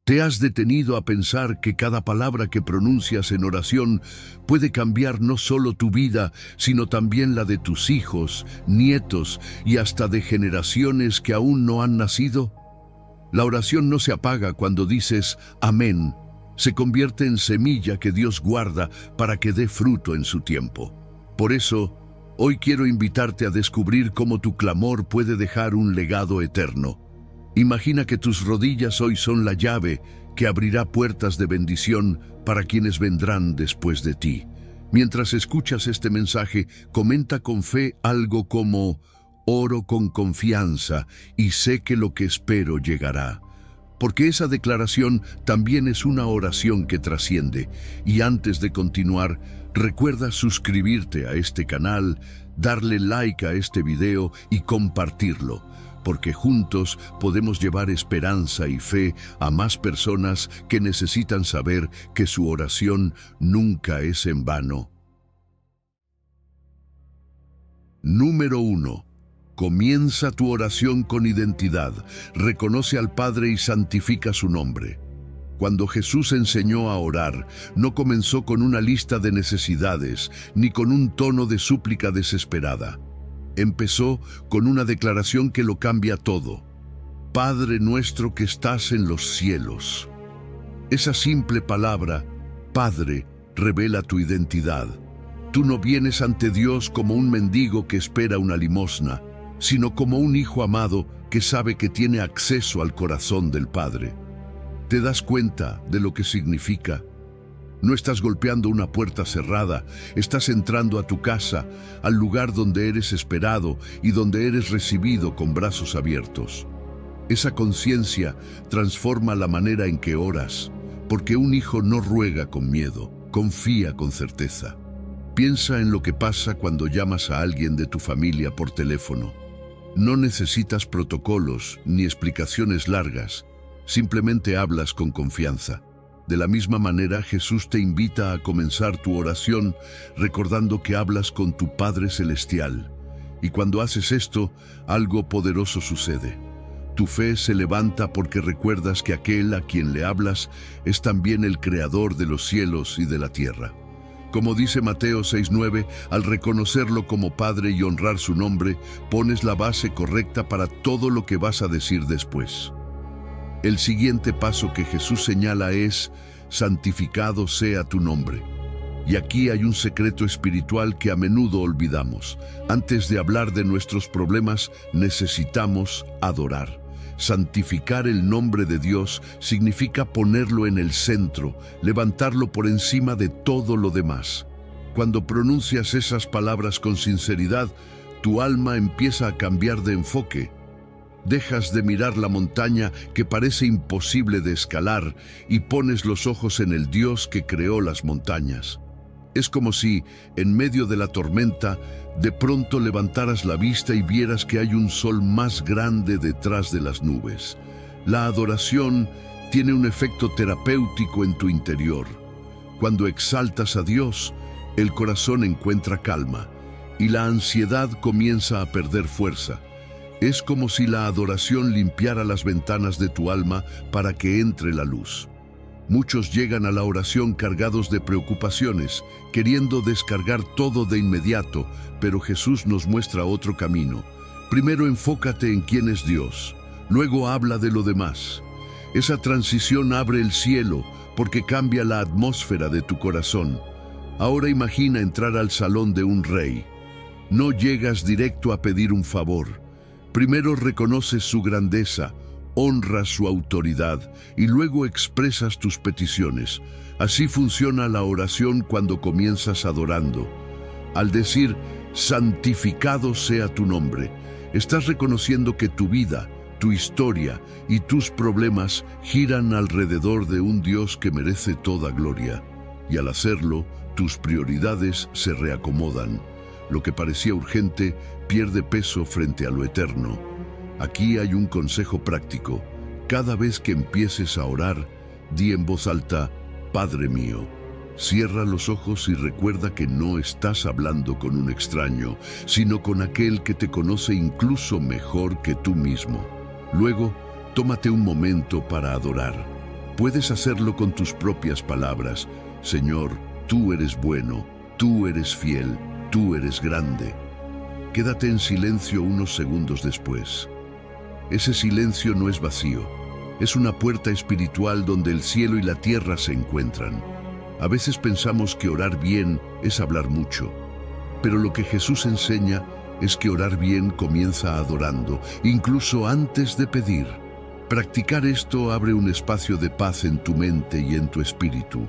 ¿Te has detenido a pensar que cada palabra que pronuncias en oración puede cambiar no solo tu vida, sino también la de tus hijos, nietos y hasta de generaciones que aún no han nacido? La oración no se apaga cuando dices amén. Se convierte en semilla que Dios guarda para que dé fruto en su tiempo. Por eso, hoy quiero invitarte a descubrir cómo tu clamor puede dejar un legado eterno. Imagina que tus rodillas hoy son la llave que abrirá puertas de bendición para quienes vendrán después de ti. Mientras escuchas este mensaje, comenta con fe algo como: oro con confianza y sé que lo que espero llegará. Porque esa declaración también es una oración que trasciende. Y antes de continuar, recuerda suscribirte a este canal, darle like a este video y compartirlo, porque juntos podemos llevar esperanza y fe a más personas que necesitan saber que su oración nunca es en vano. Número 1. Comienza tu oración con identidad. Reconoce al Padre y santifica su nombre. Cuando Jesús enseñó a orar, no comenzó con una lista de necesidades, ni con un tono de súplica desesperada. Empezó con una declaración que lo cambia todo. Padre nuestro que estás en los cielos. Esa simple palabra, Padre, revela tu identidad. Tú no vienes ante Dios como un mendigo que espera una limosna, sino como un hijo amado que sabe que tiene acceso al corazón del Padre. ¿Te das cuenta de lo que significa? No estás golpeando una puerta cerrada, estás entrando a tu casa, al lugar donde eres esperado y donde eres recibido con brazos abiertos. Esa conciencia transforma la manera en que oras, porque un hijo no ruega con miedo, confía con certeza. Piensa en lo que pasa cuando llamas a alguien de tu familia por teléfono. No necesitas protocolos ni explicaciones largas, simplemente hablas con confianza. De la misma manera, Jesús te invita a comenzar tu oración recordando que hablas con tu Padre Celestial. Y cuando haces esto, algo poderoso sucede. Tu fe se levanta porque recuerdas que aquel a quien le hablas es también el Creador de los cielos y de la tierra. Como dice Mateo 6:9, al reconocerlo como Padre y honrar su nombre, pones la base correcta para todo lo que vas a decir después. El siguiente paso que Jesús señala es: santificado sea tu nombre. Y aquí hay un secreto espiritual que a menudo olvidamos. Antes de hablar de nuestros problemas, necesitamos adorar. Santificar el nombre de Dios significa ponerlo en el centro, levantarlo por encima de todo lo demás. Cuando pronuncias esas palabras con sinceridad, tu alma empieza a cambiar de enfoque. Dejas de mirar la montaña que parece imposible de escalar y pones los ojos en el Dios que creó las montañas. Es como si, en medio de la tormenta, de pronto levantaras la vista y vieras que hay un sol más grande detrás de las nubes. La adoración tiene un efecto terapéutico en tu interior. Cuando exaltas a Dios, el corazón encuentra calma y la ansiedad comienza a perder fuerza. Es como si la adoración limpiara las ventanas de tu alma para que entre la luz. Muchos llegan a la oración cargados de preocupaciones, queriendo descargar todo de inmediato, pero Jesús nos muestra otro camino. Primero enfócate en quién es Dios, luego habla de lo demás. Esa transición abre el cielo porque cambia la atmósfera de tu corazón. Ahora imagina entrar al salón de un rey. No llegas directo a pedir un favor. Primero reconoces su grandeza, honras su autoridad y luego expresas tus peticiones. Así funciona la oración cuando comienzas adorando. Al decir, santificado sea tu nombre, estás reconociendo que tu vida, tu historia y tus problemas giran alrededor de un Dios que merece toda gloria. Y al hacerlo, tus prioridades se reacomodan. Lo que parecía urgente pierde peso frente a lo eterno. Aquí hay un consejo práctico. Cada vez que empieces a orar, di en voz alta, Padre mío. Cierra los ojos y recuerda que no estás hablando con un extraño, sino con aquel que te conoce incluso mejor que tú mismo. Luego, tómate un momento para adorar. Puedes hacerlo con tus propias palabras. Señor, tú eres bueno, tú eres fiel, tú eres grande. Quédate en silencio unos segundos después. Ese silencio no es vacío, es una puerta espiritual donde el cielo y la tierra se encuentran. A veces pensamos que orar bien es hablar mucho, pero lo que Jesús enseña es que orar bien comienza adorando, incluso antes de pedir. Practicar esto abre un espacio de paz en tu mente y en tu espíritu.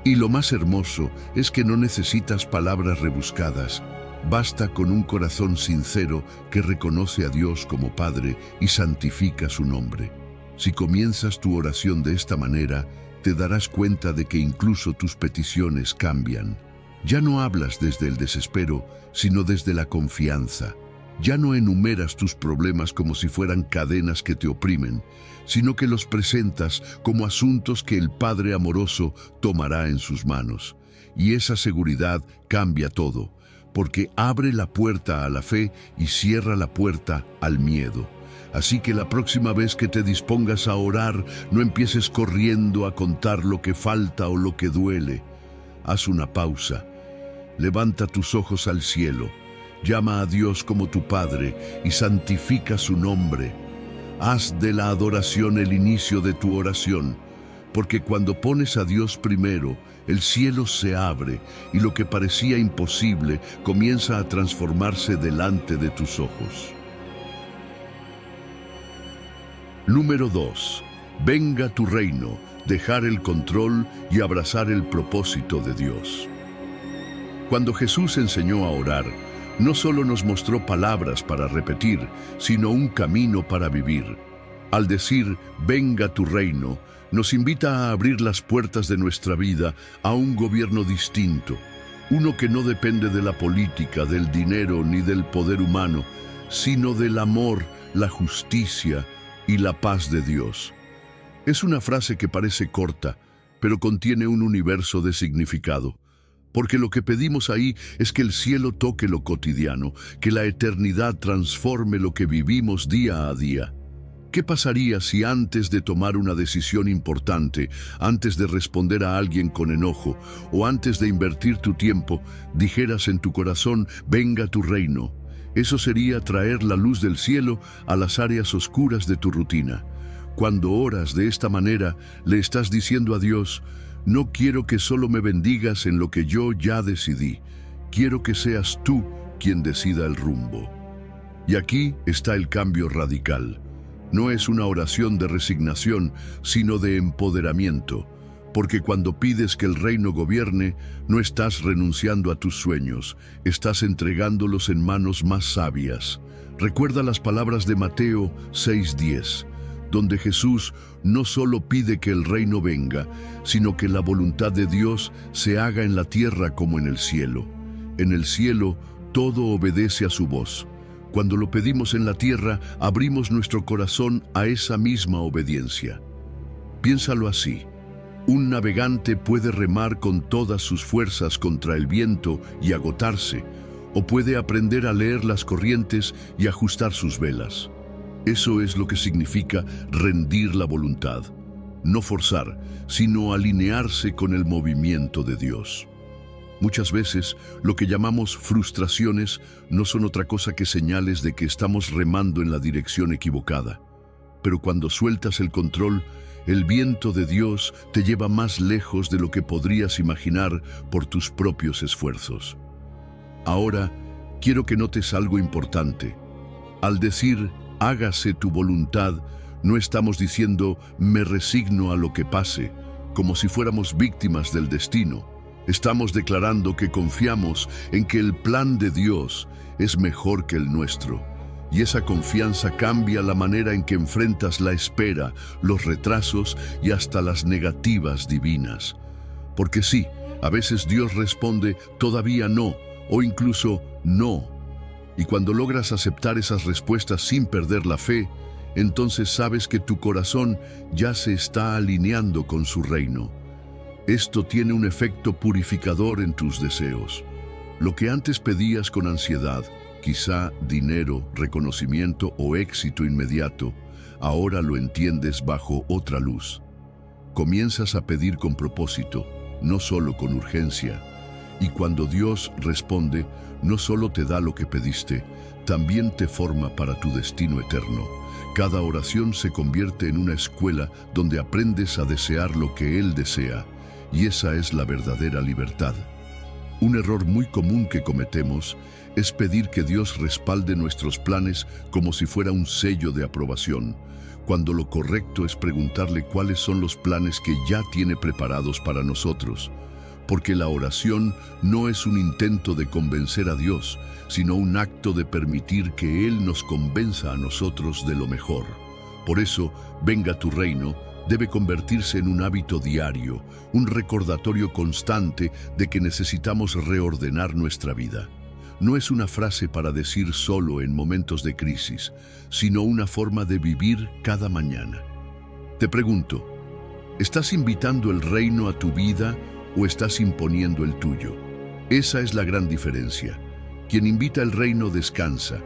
Y lo más hermoso es que no necesitas palabras rebuscadas. Basta con un corazón sincero que reconoce a Dios como Padre y santifica su nombre. Si comienzas tu oración de esta manera, te darás cuenta de que incluso tus peticiones cambian. Ya no hablas desde el desespero, sino desde la confianza. Ya no enumeras tus problemas como si fueran cadenas que te oprimen, sino que los presentas como asuntos que el Padre amoroso tomará en sus manos. Y esa seguridad cambia todo, porque abre la puerta a la fe y cierra la puerta al miedo. Así que la próxima vez que te dispongas a orar, no empieces corriendo a contar lo que falta o lo que duele. Haz una pausa. Levanta tus ojos al cielo. Llama a Dios como tu Padre y santifica su nombre. Haz de la adoración el inicio de tu oración, porque cuando pones a Dios primero, el cielo se abre y lo que parecía imposible comienza a transformarse delante de tus ojos. Número 2. Venga tu reino, dejar el control y abrazar el propósito de Dios. Cuando Jesús enseñó a orar, no solo nos mostró palabras para repetir, sino un camino para vivir. Al decir, venga tu reino, nos invita a abrir las puertas de nuestra vida a un gobierno distinto, uno que no depende de la política, del dinero ni del poder humano, sino del amor, la justicia y la paz de Dios. Es una frase que parece corta, pero contiene un universo de significado. Porque lo que pedimos ahí es que el cielo toque lo cotidiano, que la eternidad transforme lo que vivimos día a día. ¿Qué pasaría si antes de tomar una decisión importante, antes de responder a alguien con enojo o antes de invertir tu tiempo, dijeras en tu corazón, venga tu reino? Eso sería traer la luz del cielo a las áreas oscuras de tu rutina. Cuando oras de esta manera, le estás diciendo a Dios, no quiero que solo me bendigas en lo que yo ya decidí. Quiero que seas tú quien decida el rumbo. Y aquí está el cambio radical. No es una oración de resignación, sino de empoderamiento. Porque cuando pides que el reino gobierne, no estás renunciando a tus sueños, estás entregándolos en manos más sabias. Recuerda las palabras de Mateo 6:10. Donde Jesús no solo pide que el reino venga, sino que la voluntad de Dios se haga en la tierra como en el cielo. En el cielo todo obedece a su voz. Cuando lo pedimos en la tierra, abrimos nuestro corazón a esa misma obediencia. Piénsalo así. Un navegante puede remar con todas sus fuerzas contra el viento y agotarse, o puede aprender a leer las corrientes y ajustar sus velas. Eso es lo que significa rendir la voluntad. No forzar, sino alinearse con el movimiento de Dios. Muchas veces, lo que llamamos frustraciones no son otra cosa que señales de que estamos remando en la dirección equivocada. Pero cuando sueltas el control, el viento de Dios te lleva más lejos de lo que podrías imaginar por tus propios esfuerzos. Ahora, quiero que notes algo importante. Al decir, hágase tu voluntad, no estamos diciendo, me resigno a lo que pase, como si fuéramos víctimas del destino. Estamos declarando que confiamos en que el plan de Dios es mejor que el nuestro. Y esa confianza cambia la manera en que enfrentas la espera, los retrasos y hasta las negativas divinas. Porque sí, a veces Dios responde, todavía no, o incluso no. Y cuando logras aceptar esas respuestas sin perder la fe, entonces sabes que tu corazón ya se está alineando con su reino. Esto tiene un efecto purificador en tus deseos. Lo que antes pedías con ansiedad, quizá dinero, reconocimiento o éxito inmediato, ahora lo entiendes bajo otra luz. Comienzas a pedir con propósito, no solo con urgencia. Y cuando Dios responde, no solo te da lo que pediste, también te forma para tu destino eterno. Cada oración se convierte en una escuela donde aprendes a desear lo que Él desea, y esa es la verdadera libertad. Un error muy común que cometemos es pedir que Dios respalde nuestros planes como si fuera un sello de aprobación, cuando lo correcto es preguntarle cuáles son los planes que ya tiene preparados para nosotros. Porque la oración no es un intento de convencer a Dios, sino un acto de permitir que Él nos convenza a nosotros de lo mejor. Por eso, venga tu reino, debe convertirse en un hábito diario, un recordatorio constante de que necesitamos reordenar nuestra vida. No es una frase para decir solo en momentos de crisis, sino una forma de vivir cada mañana. Te pregunto, ¿estás invitando el reino a tu vida o estás imponiendo el tuyo? Esa es la gran diferencia. Quien invita el reino descansa,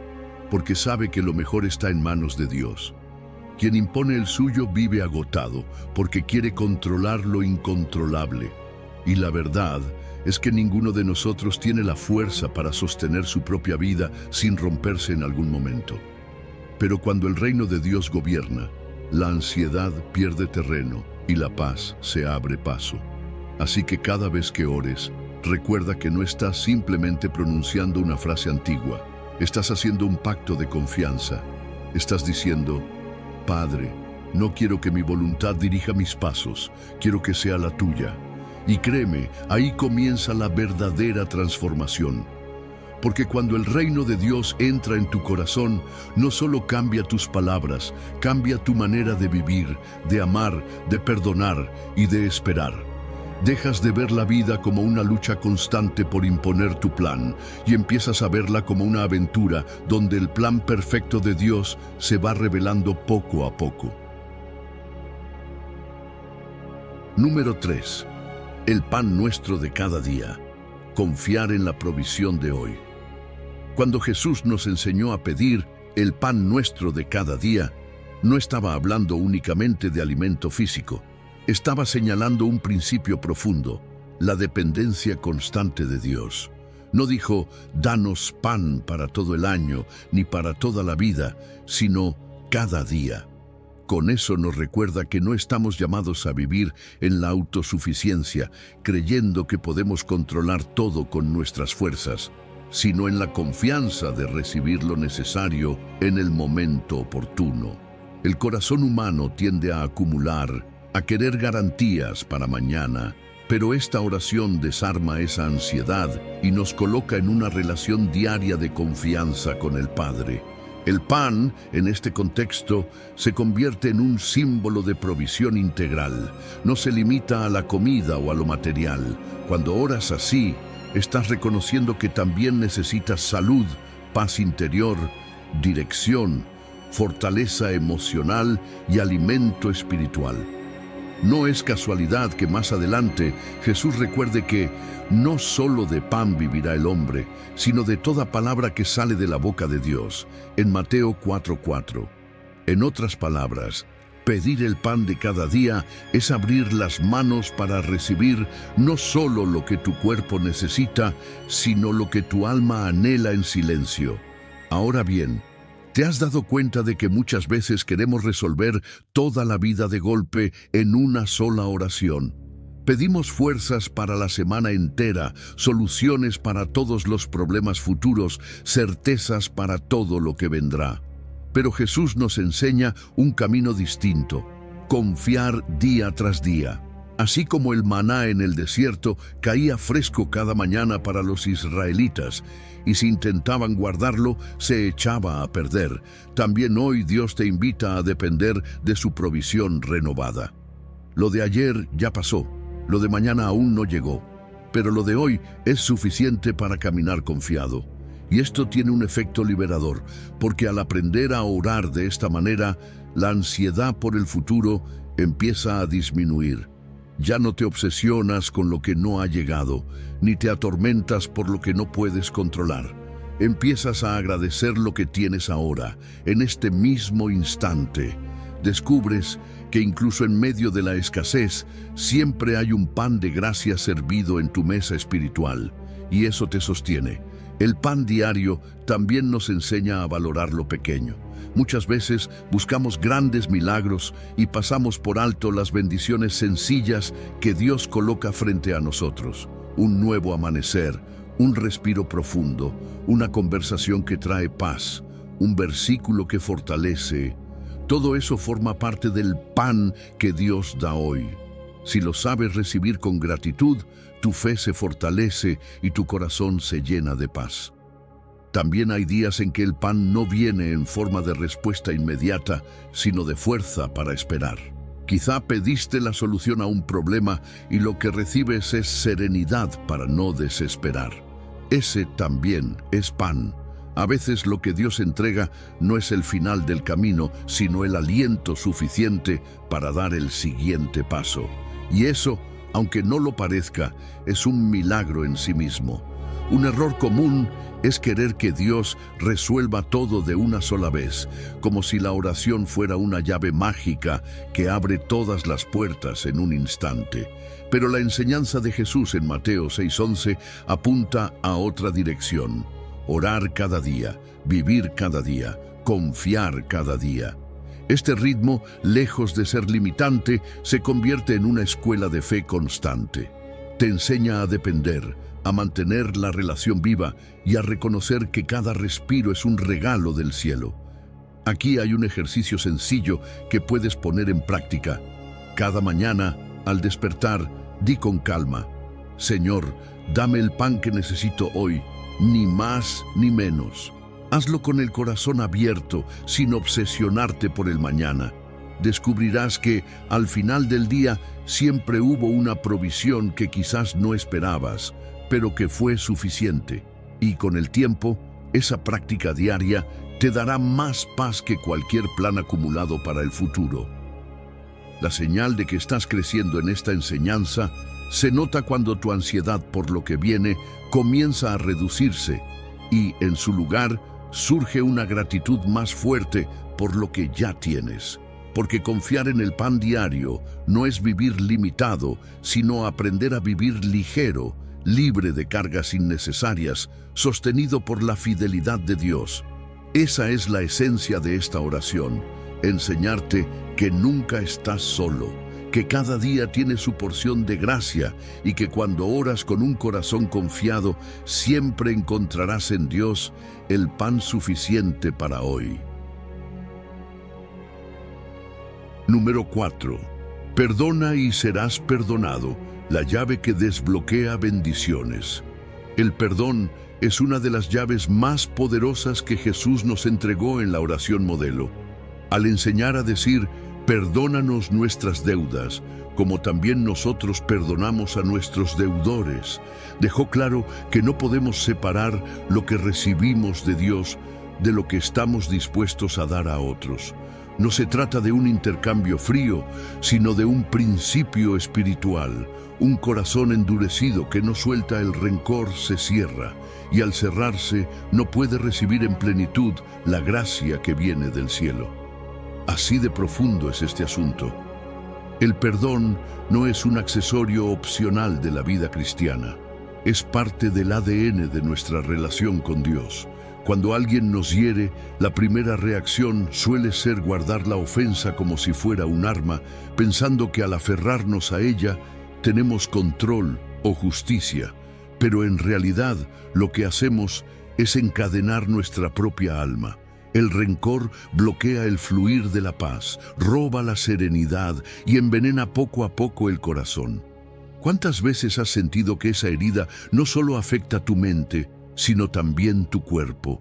porque sabe que lo mejor está en manos de Dios. Quien impone el suyo vive agotado, porque quiere controlar lo incontrolable. Y la verdad es que ninguno de nosotros tiene la fuerza para sostener su propia vida sin romperse en algún momento. Pero cuando el reino de Dios gobierna, la ansiedad pierde terreno y la paz se abre paso. Así que cada vez que ores, recuerda que no estás simplemente pronunciando una frase antigua. Estás haciendo un pacto de confianza. Estás diciendo, Padre, no quiero que mi voluntad dirija mis pasos, quiero que sea la tuya. Y créeme, ahí comienza la verdadera transformación. Porque cuando el reino de Dios entra en tu corazón, no solo cambia tus palabras, cambia tu manera de vivir, de amar, de perdonar y de esperar. Dejas de ver la vida como una lucha constante por imponer tu plan y empiezas a verla como una aventura donde el plan perfecto de Dios se va revelando poco a poco. Número 3. El pan nuestro de cada día. Confiar en la provisión de hoy. Cuando Jesús nos enseñó a pedir el pan nuestro de cada día, no estaba hablando únicamente de alimento físico. Estaba señalando un principio profundo, la dependencia constante de Dios. No dijo, danos pan para todo el año, ni para toda la vida, sino cada día. Con eso nos recuerda que no estamos llamados a vivir en la autosuficiencia, creyendo que podemos controlar todo con nuestras fuerzas, sino en la confianza de recibir lo necesario en el momento oportuno. El corazón humano tiende a acumular, a querer garantías para mañana, pero esta oración desarma esa ansiedad y nos coloca en una relación diaria de confianza con el Padre. El pan, en este contexto, se convierte en un símbolo de provisión integral. No se limita a la comida o a lo material. Cuando oras así, estás reconociendo que también necesitas salud, paz interior, dirección, fortaleza emocional y alimento espiritual. No es casualidad que más adelante Jesús recuerde que no solo de pan vivirá el hombre, sino de toda palabra que sale de la boca de Dios, en Mateo 4:4. En otras palabras, pedir el pan de cada día es abrir las manos para recibir no solo lo que tu cuerpo necesita, sino lo que tu alma anhela en silencio. Ahora bien, ¿te has dado cuenta de que muchas veces queremos resolver toda la vida de golpe en una sola oración? Pedimos fuerzas para la semana entera, soluciones para todos los problemas futuros, certezas para todo lo que vendrá. Pero Jesús nos enseña un camino distinto: confiar día tras día. Así como el maná en el desierto caía fresco cada mañana para los israelitas, y si intentaban guardarlo, se echaba a perder, también hoy Dios te invita a depender de su provisión renovada. Lo de ayer ya pasó, lo de mañana aún no llegó, pero lo de hoy es suficiente para caminar confiado. Y esto tiene un efecto liberador, porque al aprender a orar de esta manera, la ansiedad por el futuro empieza a disminuir. Ya no te obsesionas con lo que no ha llegado, ni te atormentas por lo que no puedes controlar. Empiezas a agradecer lo que tienes ahora, en este mismo instante. Descubres que incluso en medio de la escasez, siempre hay un pan de gracia servido en tu mesa espiritual, y eso te sostiene. El pan diario también nos enseña a valorar lo pequeño. Muchas veces buscamos grandes milagros y pasamos por alto las bendiciones sencillas que Dios coloca frente a nosotros. Un nuevo amanecer, un respiro profundo, una conversación que trae paz, un versículo que fortalece. Todo eso forma parte del pan que Dios da hoy. Si lo sabes recibir con gratitud, tu fe se fortalece y tu corazón se llena de paz. También hay días en que el pan no viene en forma de respuesta inmediata, sino de fuerza para esperar. Quizá pediste la solución a un problema y lo que recibes es serenidad para no desesperar. Ese también es pan. A veces lo que Dios entrega no es el final del camino, sino el aliento suficiente para dar el siguiente paso. Y eso, aunque no lo parezca, es un milagro en sí mismo. Un error común es querer que Dios resuelva todo de una sola vez, como si la oración fuera una llave mágica que abre todas las puertas en un instante. Pero la enseñanza de Jesús en Mateo 6:11 apunta a otra dirección. Orar cada día, vivir cada día, confiar cada día. Este ritmo, lejos de ser limitante, se convierte en una escuela de fe constante. Te enseña a depender, a mantener la relación viva y a reconocer que cada respiro es un regalo del cielo. Aquí hay un ejercicio sencillo que puedes poner en práctica. Cada mañana, al despertar, di con calma: Señor, dame el pan que necesito hoy, ni más ni menos. Hazlo con el corazón abierto, sin obsesionarte por el mañana. Descubrirás que, al final del día, siempre hubo una provisión que quizás no esperabas, pero que fue suficiente. Y con el tiempo, esa práctica diaria te dará más paz que cualquier plan acumulado para el futuro. La señal de que estás creciendo en esta enseñanza se nota cuando tu ansiedad por lo que viene comienza a reducirse y, en su lugar, surge una gratitud más fuerte por lo que ya tienes. Porque confiar en el pan diario no es vivir limitado, sino aprender a vivir ligero, libre de cargas innecesarias, sostenido por la fidelidad de Dios. Esa es la esencia de esta oración: enseñarte que nunca estás solo, que cada día tiene su porción de gracia y que cuando oras con un corazón confiado, siempre encontrarás en Dios el pan suficiente para hoy. Número 4. Perdona y serás perdonado, la llave que desbloquea bendiciones. El perdón es una de las llaves más poderosas que Jesús nos entregó en la oración modelo. Al enseñar a decir: perdónanos nuestras deudas, como también nosotros perdonamos a nuestros deudores, dejó claro que no podemos separar lo que recibimos de Dios de lo que estamos dispuestos a dar a otros. No se trata de un intercambio frío, sino de un principio espiritual. Un corazón endurecido que no suelta el rencor se cierra, y al cerrarse no puede recibir en plenitud la gracia que viene del cielo. Así de profundo es este asunto. El perdón no es un accesorio opcional de la vida cristiana. Es parte del ADN de nuestra relación con Dios. Cuando alguien nos hiere, la primera reacción suele ser guardar la ofensa como si fuera un arma, pensando que al aferrarnos a ella tenemos control o justicia. Pero en realidad lo que hacemos es encadenar nuestra propia alma. El rencor bloquea el fluir de la paz, roba la serenidad y envenena poco a poco el corazón. ¿Cuántas veces has sentido que esa herida no solo afecta tu mente, sino también tu cuerpo?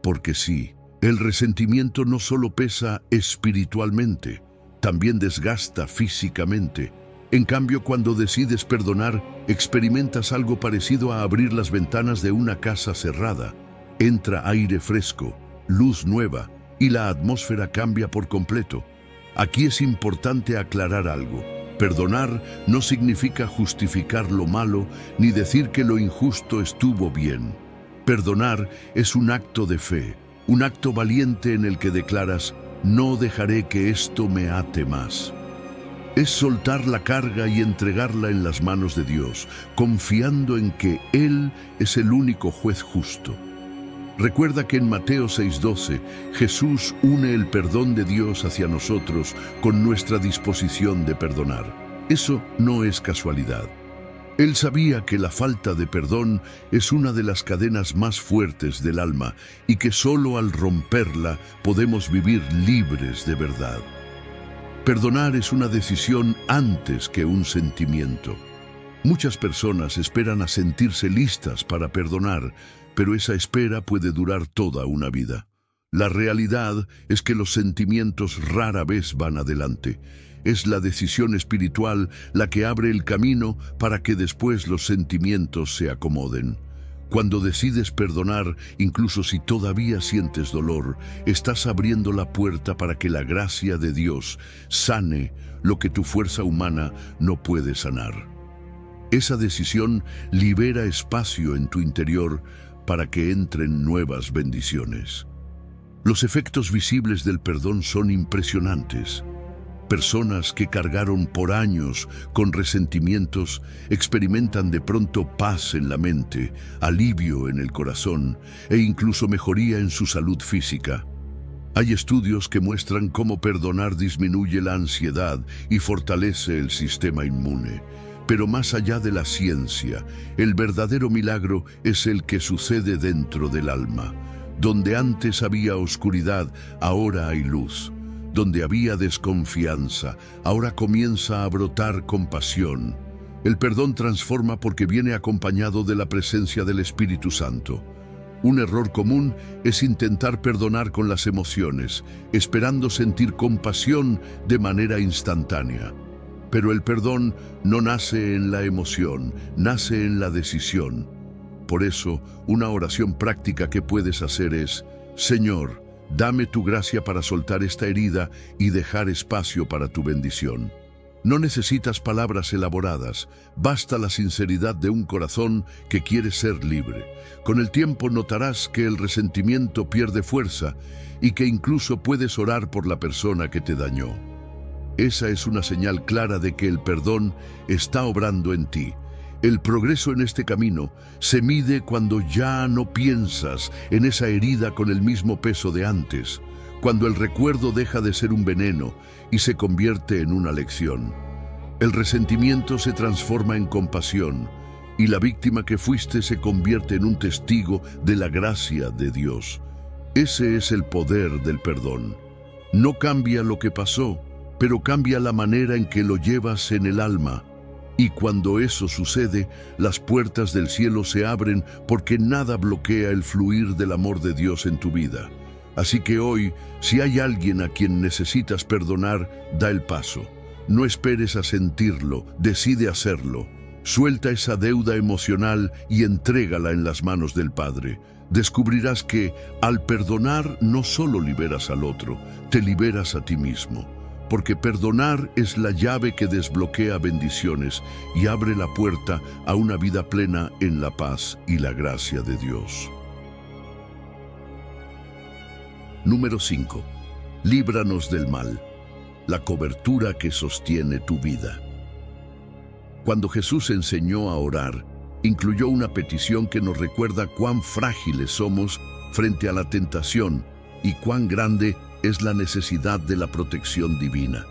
Porque sí, el resentimiento no solo pesa espiritualmente, también desgasta físicamente. En cambio, cuando decides perdonar, experimentas algo parecido a abrir las ventanas de una casa cerrada. Entra aire fresco, luz nueva, y la atmósfera cambia por completo. Aquí es importante aclarar algo. Perdonar no significa justificar lo malo ni decir que lo injusto estuvo bien. Perdonar es un acto de fe, un acto valiente en el que declaras: no dejaré que esto me ate más. Es soltar la carga y entregarla en las manos de Dios, confiando en que Él es el único juez justo. Recuerda que en Mateo 6:12, Jesús une el perdón de Dios hacia nosotros con nuestra disposición de perdonar. Eso no es casualidad. Él sabía que la falta de perdón es una de las cadenas más fuertes del alma y que solo al romperla podemos vivir libres de verdad. Perdonar es una decisión antes que un sentimiento. Muchas personas esperan a sentirse listas para perdonar, pero esa espera puede durar toda una vida. La realidad es que los sentimientos rara vez van adelante. Es la decisión espiritual la que abre el camino para que después los sentimientos se acomoden. Cuando decides perdonar, incluso si todavía sientes dolor, estás abriendo la puerta para que la gracia de Dios sane lo que tu fuerza humana no puede sanar. Esa decisión libera espacio en tu interior para que entren nuevas bendiciones. Los efectos visibles del perdón son impresionantes. Personas que cargaron por años con resentimientos experimentan de pronto paz en la mente, alivio en el corazón e incluso mejoría en su salud física. Hay estudios que muestran cómo perdonar disminuye la ansiedad y fortalece el sistema inmune. Pero más allá de la ciencia, el verdadero milagro es el que sucede dentro del alma. Donde antes había oscuridad, ahora hay luz. Donde había desconfianza, ahora comienza a brotar compasión. El perdón transforma porque viene acompañado de la presencia del Espíritu Santo. Un error común es intentar perdonar con las emociones, esperando sentir compasión de manera instantánea. Pero el perdón no nace en la emoción, nace en la decisión. Por eso, una oración práctica que puedes hacer es: Señor, dame tu gracia para soltar esta herida y dejar espacio para tu bendición. No necesitas palabras elaboradas, basta la sinceridad de un corazón que quiere ser libre. Con el tiempo notarás que el resentimiento pierde fuerza y que incluso puedes orar por la persona que te dañó. Esa es una señal clara de que el perdón está obrando en ti. El progreso en este camino se mide cuando ya no piensas en esa herida con el mismo peso de antes, cuando el recuerdo deja de ser un veneno y se convierte en una lección. El resentimiento se transforma en compasión y la víctima que fuiste se convierte en un testigo de la gracia de Dios. Ese es el poder del perdón. No cambia lo que pasó, pero cambia la manera en que lo llevas en el alma. Y cuando eso sucede, las puertas del cielo se abren porque nada bloquea el fluir del amor de Dios en tu vida. Así que hoy, si hay alguien a quien necesitas perdonar, da el paso. No esperes a sentirlo, decide hacerlo. Suelta esa deuda emocional y entrégala en las manos del Padre. Descubrirás que, al perdonar, no solo liberas al otro, te liberas a ti mismo. Porque perdonar es la llave que desbloquea bendiciones y abre la puerta a una vida plena en la paz y la gracia de Dios. Número 5. Líbranos del mal, la cobertura que sostiene tu vida. Cuando Jesús enseñó a orar, incluyó una petición que nos recuerda cuán frágiles somos frente a la tentación y cuán grande es la necesidad de la protección divina.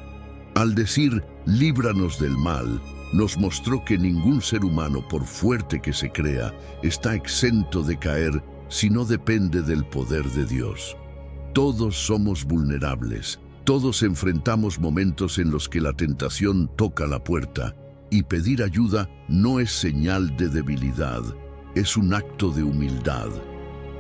Al decir, líbranos del mal, nos mostró que ningún ser humano, por fuerte que se crea, está exento de caer si no depende del poder de Dios. Todos somos vulnerables, todos enfrentamos momentos en los que la tentación toca la puerta, y pedir ayuda no es señal de debilidad, es un acto de humildad.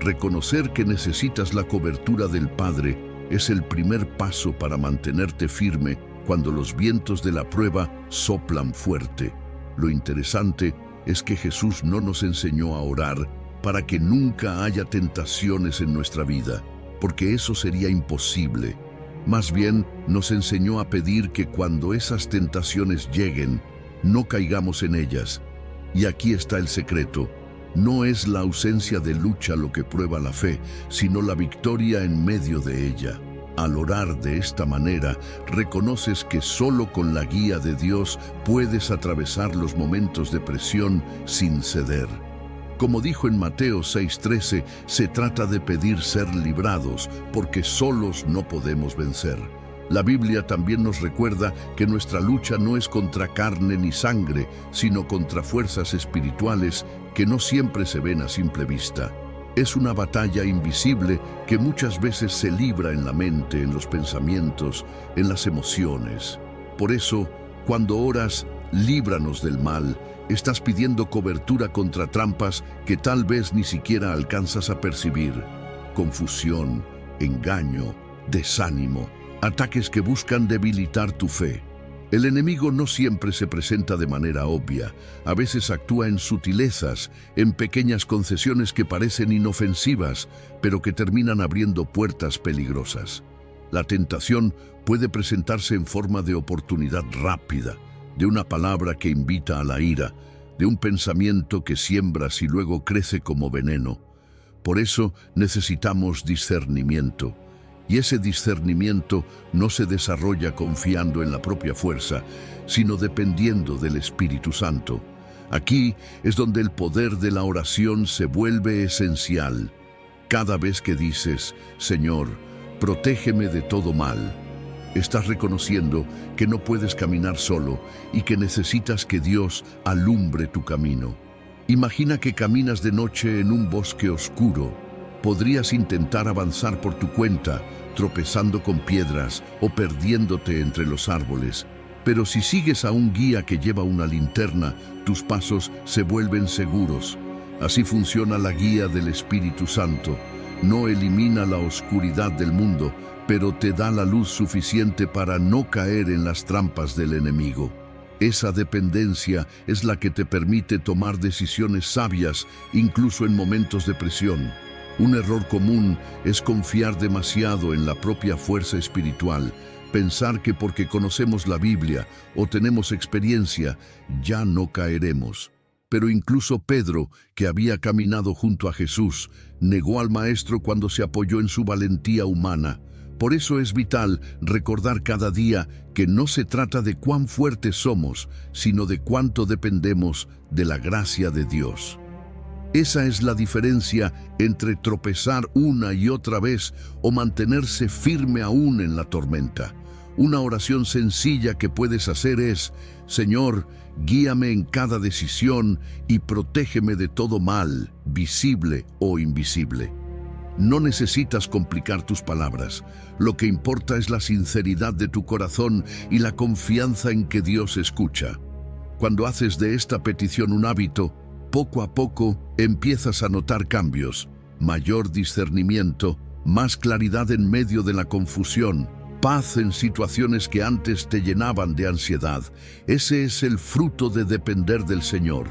Reconocer que necesitas la cobertura del Padre es el primer paso para mantenerte firme cuando los vientos de la prueba soplan fuerte. Lo interesante es que Jesús no nos enseñó a orar para que nunca haya tentaciones en nuestra vida, porque eso sería imposible. Más bien, nos enseñó a pedir que cuando esas tentaciones lleguen, no caigamos en ellas. Y aquí está el secreto. No es la ausencia de lucha lo que prueba la fe, sino la victoria en medio de ella. Al orar de esta manera, reconoces que solo con la guía de Dios puedes atravesar los momentos de presión sin ceder. Como dijo en Mateo 6:13, se trata de pedir ser librados, porque solos no podemos vencer. La Biblia también nos recuerda que nuestra lucha no es contra carne ni sangre, sino contra fuerzas espirituales que no siempre se ven a simple vista. Es una batalla invisible que muchas veces se libra en la mente, en los pensamientos, en las emociones. Por eso, cuando oras, líbranos del mal, estás pidiendo cobertura contra trampas que tal vez ni siquiera alcanzas a percibir. Confusión, engaño, desánimo, ataques que buscan debilitar tu fe. El enemigo no siempre se presenta de manera obvia, a veces actúa en sutilezas, en pequeñas concesiones que parecen inofensivas, pero que terminan abriendo puertas peligrosas. La tentación puede presentarse en forma de oportunidad rápida, de una palabra que invita a la ira, de un pensamiento que siembras y luego crece como veneno. Por eso necesitamos discernimiento. Y ese discernimiento no se desarrolla confiando en la propia fuerza, sino dependiendo del Espíritu Santo. Aquí es donde el poder de la oración se vuelve esencial. Cada vez que dices, Señor, protégeme de todo mal, estás reconociendo que no puedes caminar solo y que necesitas que Dios alumbre tu camino. Imagina que caminas de noche en un bosque oscuro. Podrías intentar avanzar por tu cuenta, tropezando con piedras o perdiéndote entre los árboles. Pero si sigues a un guía que lleva una linterna, tus pasos se vuelven seguros. Así funciona la guía del Espíritu Santo. No elimina la oscuridad del mundo, pero te da la luz suficiente para no caer en las trampas del enemigo. Esa dependencia es la que te permite tomar decisiones sabias, incluso en momentos de presión. Un error común es confiar demasiado en la propia fuerza espiritual, pensar que porque conocemos la Biblia o tenemos experiencia, ya no caeremos. Pero incluso Pedro, que había caminado junto a Jesús, negó al Maestro cuando se apoyó en su valentía humana. Por eso es vital recordar cada día que no se trata de cuán fuertes somos, sino de cuánto dependemos de la gracia de Dios. Esa es la diferencia entre tropezar una y otra vez o mantenerse firme aún en la tormenta. Una oración sencilla que puedes hacer es, Señor, guíame en cada decisión y protégeme de todo mal, visible o invisible. No necesitas complicar tus palabras. Lo que importa es la sinceridad de tu corazón y la confianza en que Dios escucha. Cuando haces de esta petición un hábito, poco a poco empiezas a notar cambios, mayor discernimiento, más claridad en medio de la confusión, paz en situaciones que antes te llenaban de ansiedad. Ese es el fruto de depender del Señor.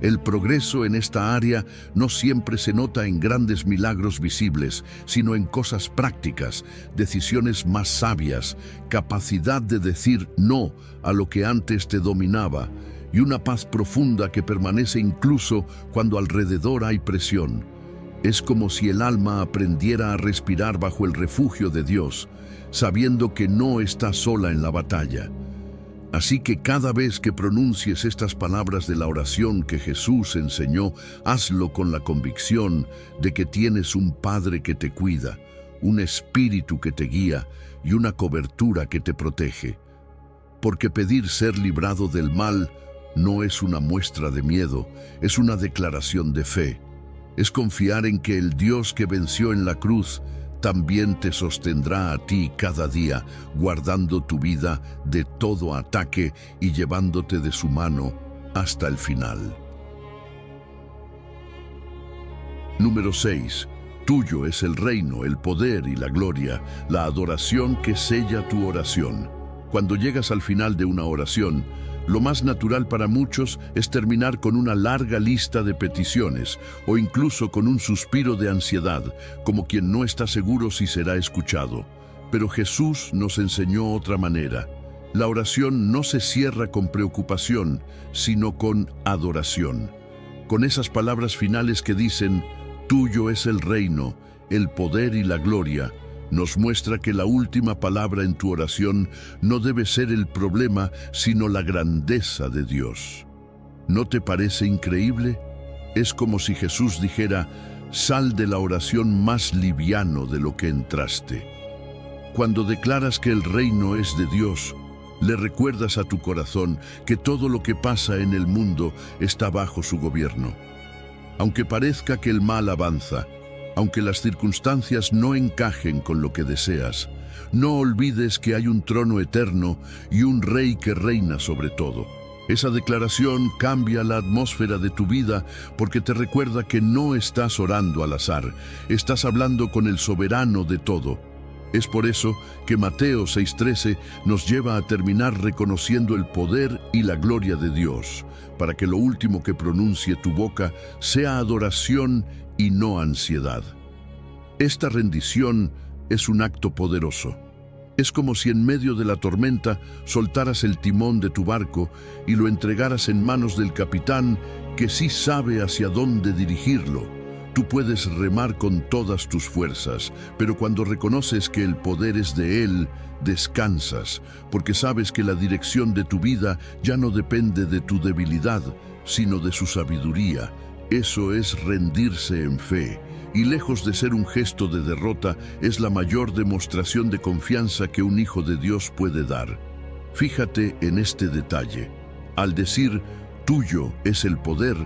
El progreso en esta área no siempre se nota en grandes milagros visibles, sino en cosas prácticas, decisiones más sabias, capacidad de decir no a lo que antes te dominaba, y una paz profunda que permanece incluso cuando alrededor hay presión. Es como si el alma aprendiera a respirar bajo el refugio de Dios, sabiendo que no está sola en la batalla. Así que cada vez que pronuncies estas palabras de la oración que Jesús enseñó, hazlo con la convicción de que tienes un Padre que te cuida, un Espíritu que te guía y una cobertura que te protege. Porque pedir ser librado del mal no es una muestra de miedo, es una declaración de fe. Es confiar en que el Dios que venció en la cruz también te sostendrá a ti cada día, guardando tu vida de todo ataque y llevándote de su mano hasta el final. Número 6. Tuyo es el reino, el poder y la gloria, la adoración que sella tu oración. Cuando llegas al final de una oración, lo más natural para muchos es terminar con una larga lista de peticiones o incluso con un suspiro de ansiedad, como quien no está seguro si será escuchado. Pero Jesús nos enseñó otra manera. La oración no se cierra con preocupación, sino con adoración. Con esas palabras finales que dicen, tuyo es el reino, el poder y la gloria, Nos muestra que la última palabra en tu oración no debe ser el problema, sino la grandeza de Dios. ¿No te parece increíble? Es como si Jesús dijera: sal de la oración más liviano de lo que entraste. Cuando declaras que el reino es de Dios, le recuerdas a tu corazón que todo lo que pasa en el mundo está bajo su gobierno. Aunque parezca que el mal avanza, aunque las circunstancias no encajen con lo que deseas, no olvides que hay un trono eterno y un rey que reina sobre todo. Esa declaración cambia la atmósfera de tu vida porque te recuerda que no estás orando al azar, estás hablando con el soberano de todo. Es por eso que Mateo 6:13 nos lleva a terminar reconociendo el poder y la gloria de Dios, para que lo último que pronuncie tu boca sea adoración y no ansiedad. Esta rendición es un acto poderoso. Es como si en medio de la tormenta soltaras el timón de tu barco y lo entregaras en manos del capitán, que sí sabe hacia dónde dirigirlo. Tú puedes remar con todas tus fuerzas, pero cuando reconoces que el poder es de Él, descansas, porque sabes que la dirección de tu vida ya no depende de tu debilidad, sino de su sabiduría. Eso es rendirse en fe. Y lejos de ser un gesto de derrota, es la mayor demostración de confianza que un hijo de Dios puede dar. Fíjate en este detalle. Al decir, tuyo es el poder,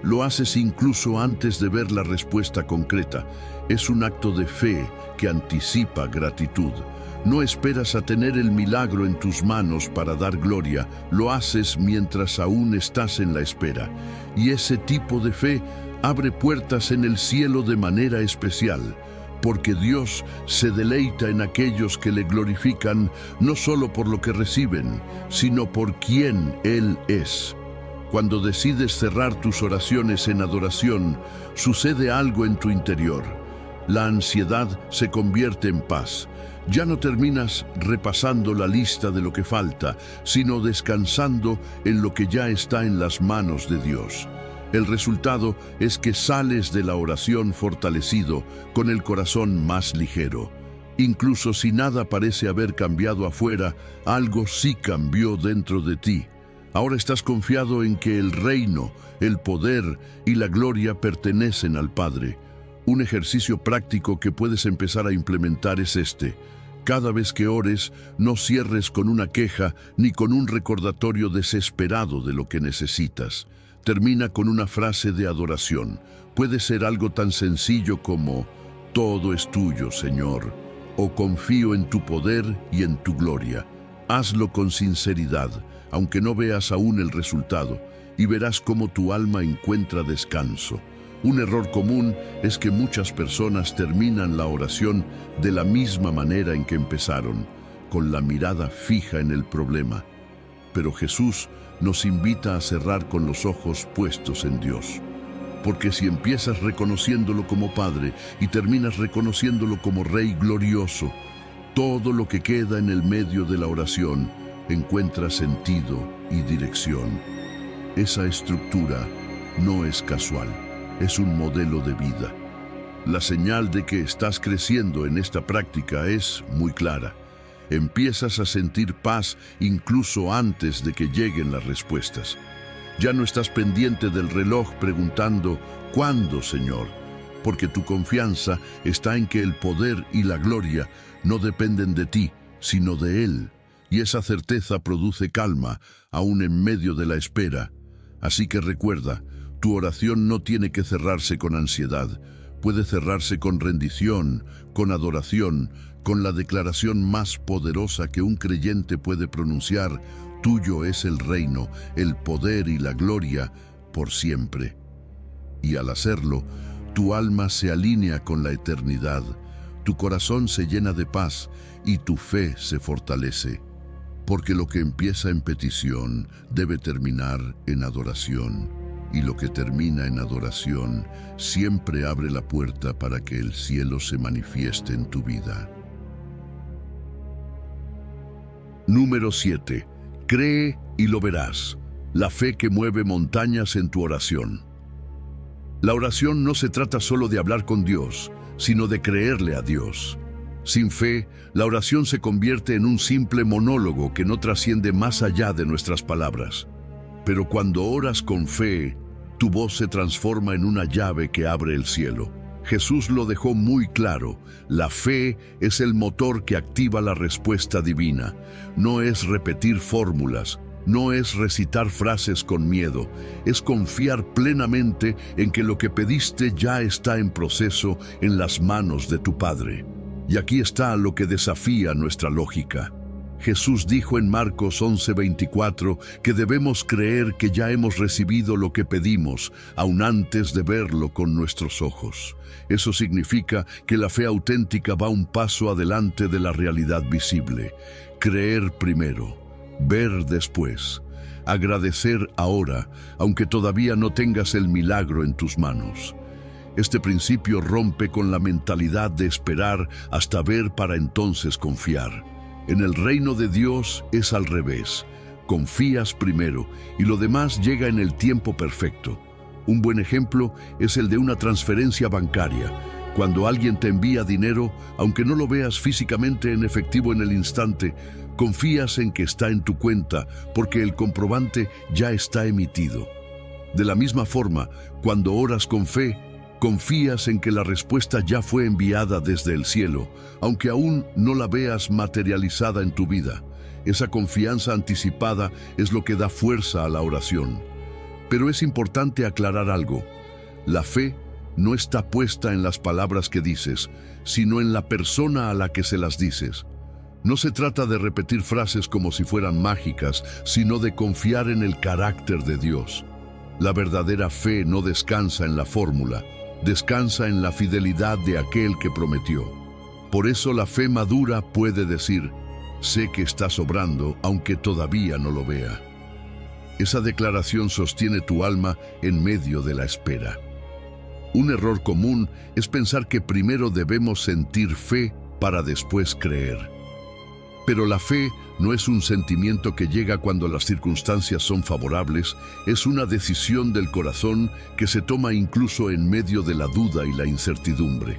lo haces incluso antes de ver la respuesta concreta. Es un acto de fe que anticipa gratitud. No esperas a tener el milagro en tus manos para dar gloria, lo haces mientras aún estás en la espera. Y ese tipo de fe abre puertas en el cielo de manera especial, porque Dios se deleita en aquellos que le glorifican no solo por lo que reciben, sino por quién Él es. Cuando decides cerrar tus oraciones en adoración, sucede algo en tu interior. La ansiedad se convierte en paz. Ya no terminas repasando la lista de lo que falta, sino descansando en lo que ya está en las manos de Dios. El resultado es que sales de la oración fortalecido, con el corazón más ligero. Incluso si nada parece haber cambiado afuera, algo sí cambió dentro de ti. Ahora estás confiado en que el reino, el poder y la gloria pertenecen al Padre. Un ejercicio práctico que puedes empezar a implementar es este. Cada vez que ores, no cierres con una queja ni con un recordatorio desesperado de lo que necesitas. Termina con una frase de adoración. Puede ser algo tan sencillo como: todo es tuyo, Señor, o confío en tu poder y en tu gloria. Hazlo con sinceridad, aunque no veas aún el resultado, y verás cómo tu alma encuentra descanso. Un error común es que muchas personas terminan la oración de la misma manera en que empezaron, con la mirada fija en el problema. Pero Jesús nos invita a cerrar con los ojos puestos en Dios. Porque si empiezas reconociéndolo como Padre y terminas reconociéndolo como Rey glorioso, todo lo que queda en el medio de la oración encuentra sentido y dirección. Esa estructura no es casual, es un modelo de vida. La señal de que estás creciendo en esta práctica es muy clara. Empiezas a sentir paz incluso antes de que lleguen las respuestas. Ya no estás pendiente del reloj preguntando ¿cuándo, Señor? Porque tu confianza está en que el poder y la gloria no dependen de ti, sino de Él. Y esa certeza produce calma, aún en medio de la espera. Así que recuerda, tu oración no tiene que cerrarse con ansiedad. Puede cerrarse con rendición, con adoración, con la declaración más poderosa que un creyente puede pronunciar: tuyo es el reino, el poder y la gloria por siempre. Y al hacerlo, tu alma se alinea con la eternidad, tu corazón se llena de paz y tu fe se fortalece. Porque lo que empieza en petición debe terminar en adoración. Y lo que termina en adoración siempre abre la puerta para que el cielo se manifieste en tu vida. Número 7. Cree y lo verás. La fe que mueve montañas en tu oración. La oración no se trata solo de hablar con Dios, sino de creerle a Dios. Sin fe, la oración se convierte en un simple monólogo que no trasciende más allá de nuestras palabras. Pero cuando oras con fe, tu voz se transforma en una llave que abre el cielo. Jesús lo dejó muy claro: la fe es el motor que activa la respuesta divina. No es repetir fórmulas, no es recitar frases con miedo, es confiar plenamente en que lo que pediste ya está en proceso en las manos de tu Padre. Y aquí está lo que desafía nuestra lógica. Jesús dijo en Marcos 11:24 que debemos creer que ya hemos recibido lo que pedimos, aun antes de verlo con nuestros ojos. Eso significa que la fe auténtica va un paso adelante de la realidad visible. Creer primero, ver después, agradecer ahora, aunque todavía no tengas el milagro en tus manos. Este principio rompe con la mentalidad de esperar hasta ver para entonces confiar. En el reino de Dios es al revés. Confías primero y lo demás llega en el tiempo perfecto. Un buen ejemplo es el de una transferencia bancaria. Cuando alguien te envía dinero, aunque no lo veas físicamente en efectivo en el instante, confías en que está en tu cuenta porque el comprobante ya está emitido. De la misma forma, cuando oras con fe, confías en que la respuesta ya fue enviada desde el cielo, aunque aún no la veas materializada en tu vida. Esa confianza anticipada es lo que da fuerza a la oración. Pero es importante aclarar algo. La fe no está puesta en las palabras que dices, sino en la persona a la que se las dices. No se trata de repetir frases como si fueran mágicas, sino de confiar en el carácter de Dios. La verdadera fe no descansa en la fórmula, descansa en la fidelidad de aquel que prometió. Por eso la fe madura puede decir: sé que estás obrando, aunque todavía no lo vea. Esa declaración sostiene tu alma en medio de la espera. Un error común es pensar que primero debemos sentir fe para después creer. Pero la fe no es un sentimiento que llega cuando las circunstancias son favorables, es una decisión del corazón que se toma incluso en medio de la duda y la incertidumbre.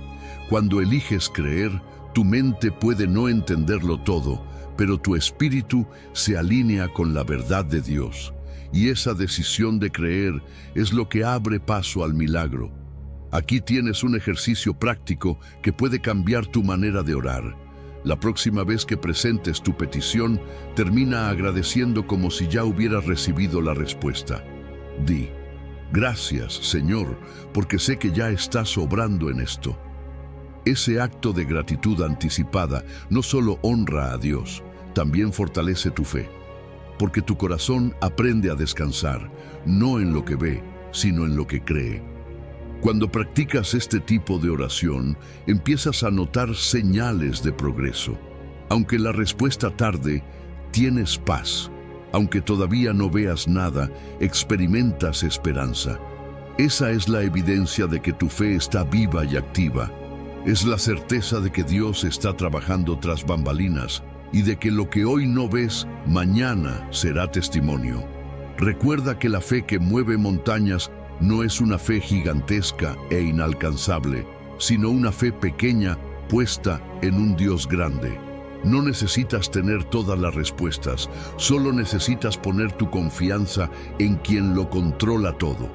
Cuando eliges creer, tu mente puede no entenderlo todo, pero tu espíritu se alinea con la verdad de Dios. Y esa decisión de creer es lo que abre paso al milagro. Aquí tienes un ejercicio práctico que puede cambiar tu manera de orar. La próxima vez que presentes tu petición, termina agradeciendo como si ya hubieras recibido la respuesta. Di: gracias, Señor, porque sé que ya estás obrando en esto. Ese acto de gratitud anticipada no solo honra a Dios, también fortalece tu fe, porque tu corazón aprende a descansar, no en lo que ve, sino en lo que cree. Cuando practicas este tipo de oración, empiezas a notar señales de progreso. Aunque la respuesta tarde, tienes paz. Aunque todavía no veas nada, experimentas esperanza. Esa es la evidencia de que tu fe está viva y activa. Es la certeza de que Dios está trabajando tras bambalinas y de que lo que hoy no ves, mañana será testimonio. Recuerda que la fe que mueve montañas no es una fe gigantesca e inalcanzable, sino una fe pequeña puesta en un Dios grande. No necesitas tener todas las respuestas, solo necesitas poner tu confianza en quien lo controla todo.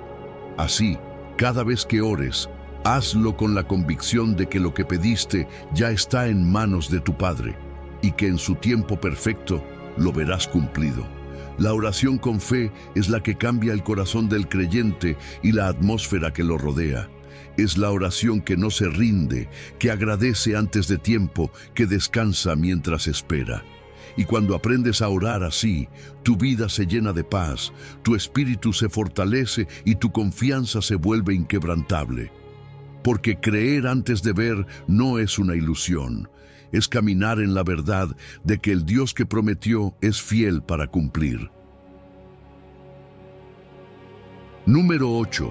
Así, cada vez que ores, hazlo con la convicción de que lo que pediste ya está en manos de tu Padre y que en su tiempo perfecto lo verás cumplido. La oración con fe es la que cambia el corazón del creyente y la atmósfera que lo rodea. Es la oración que no se rinde, que agradece antes de tiempo, que descansa mientras espera. Y cuando aprendes a orar así, tu vida se llena de paz, tu espíritu se fortalece y tu confianza se vuelve inquebrantable. Porque creer antes de ver no es una ilusión. Es caminar en la verdad de que el Dios que prometió es fiel para cumplir. Número 8.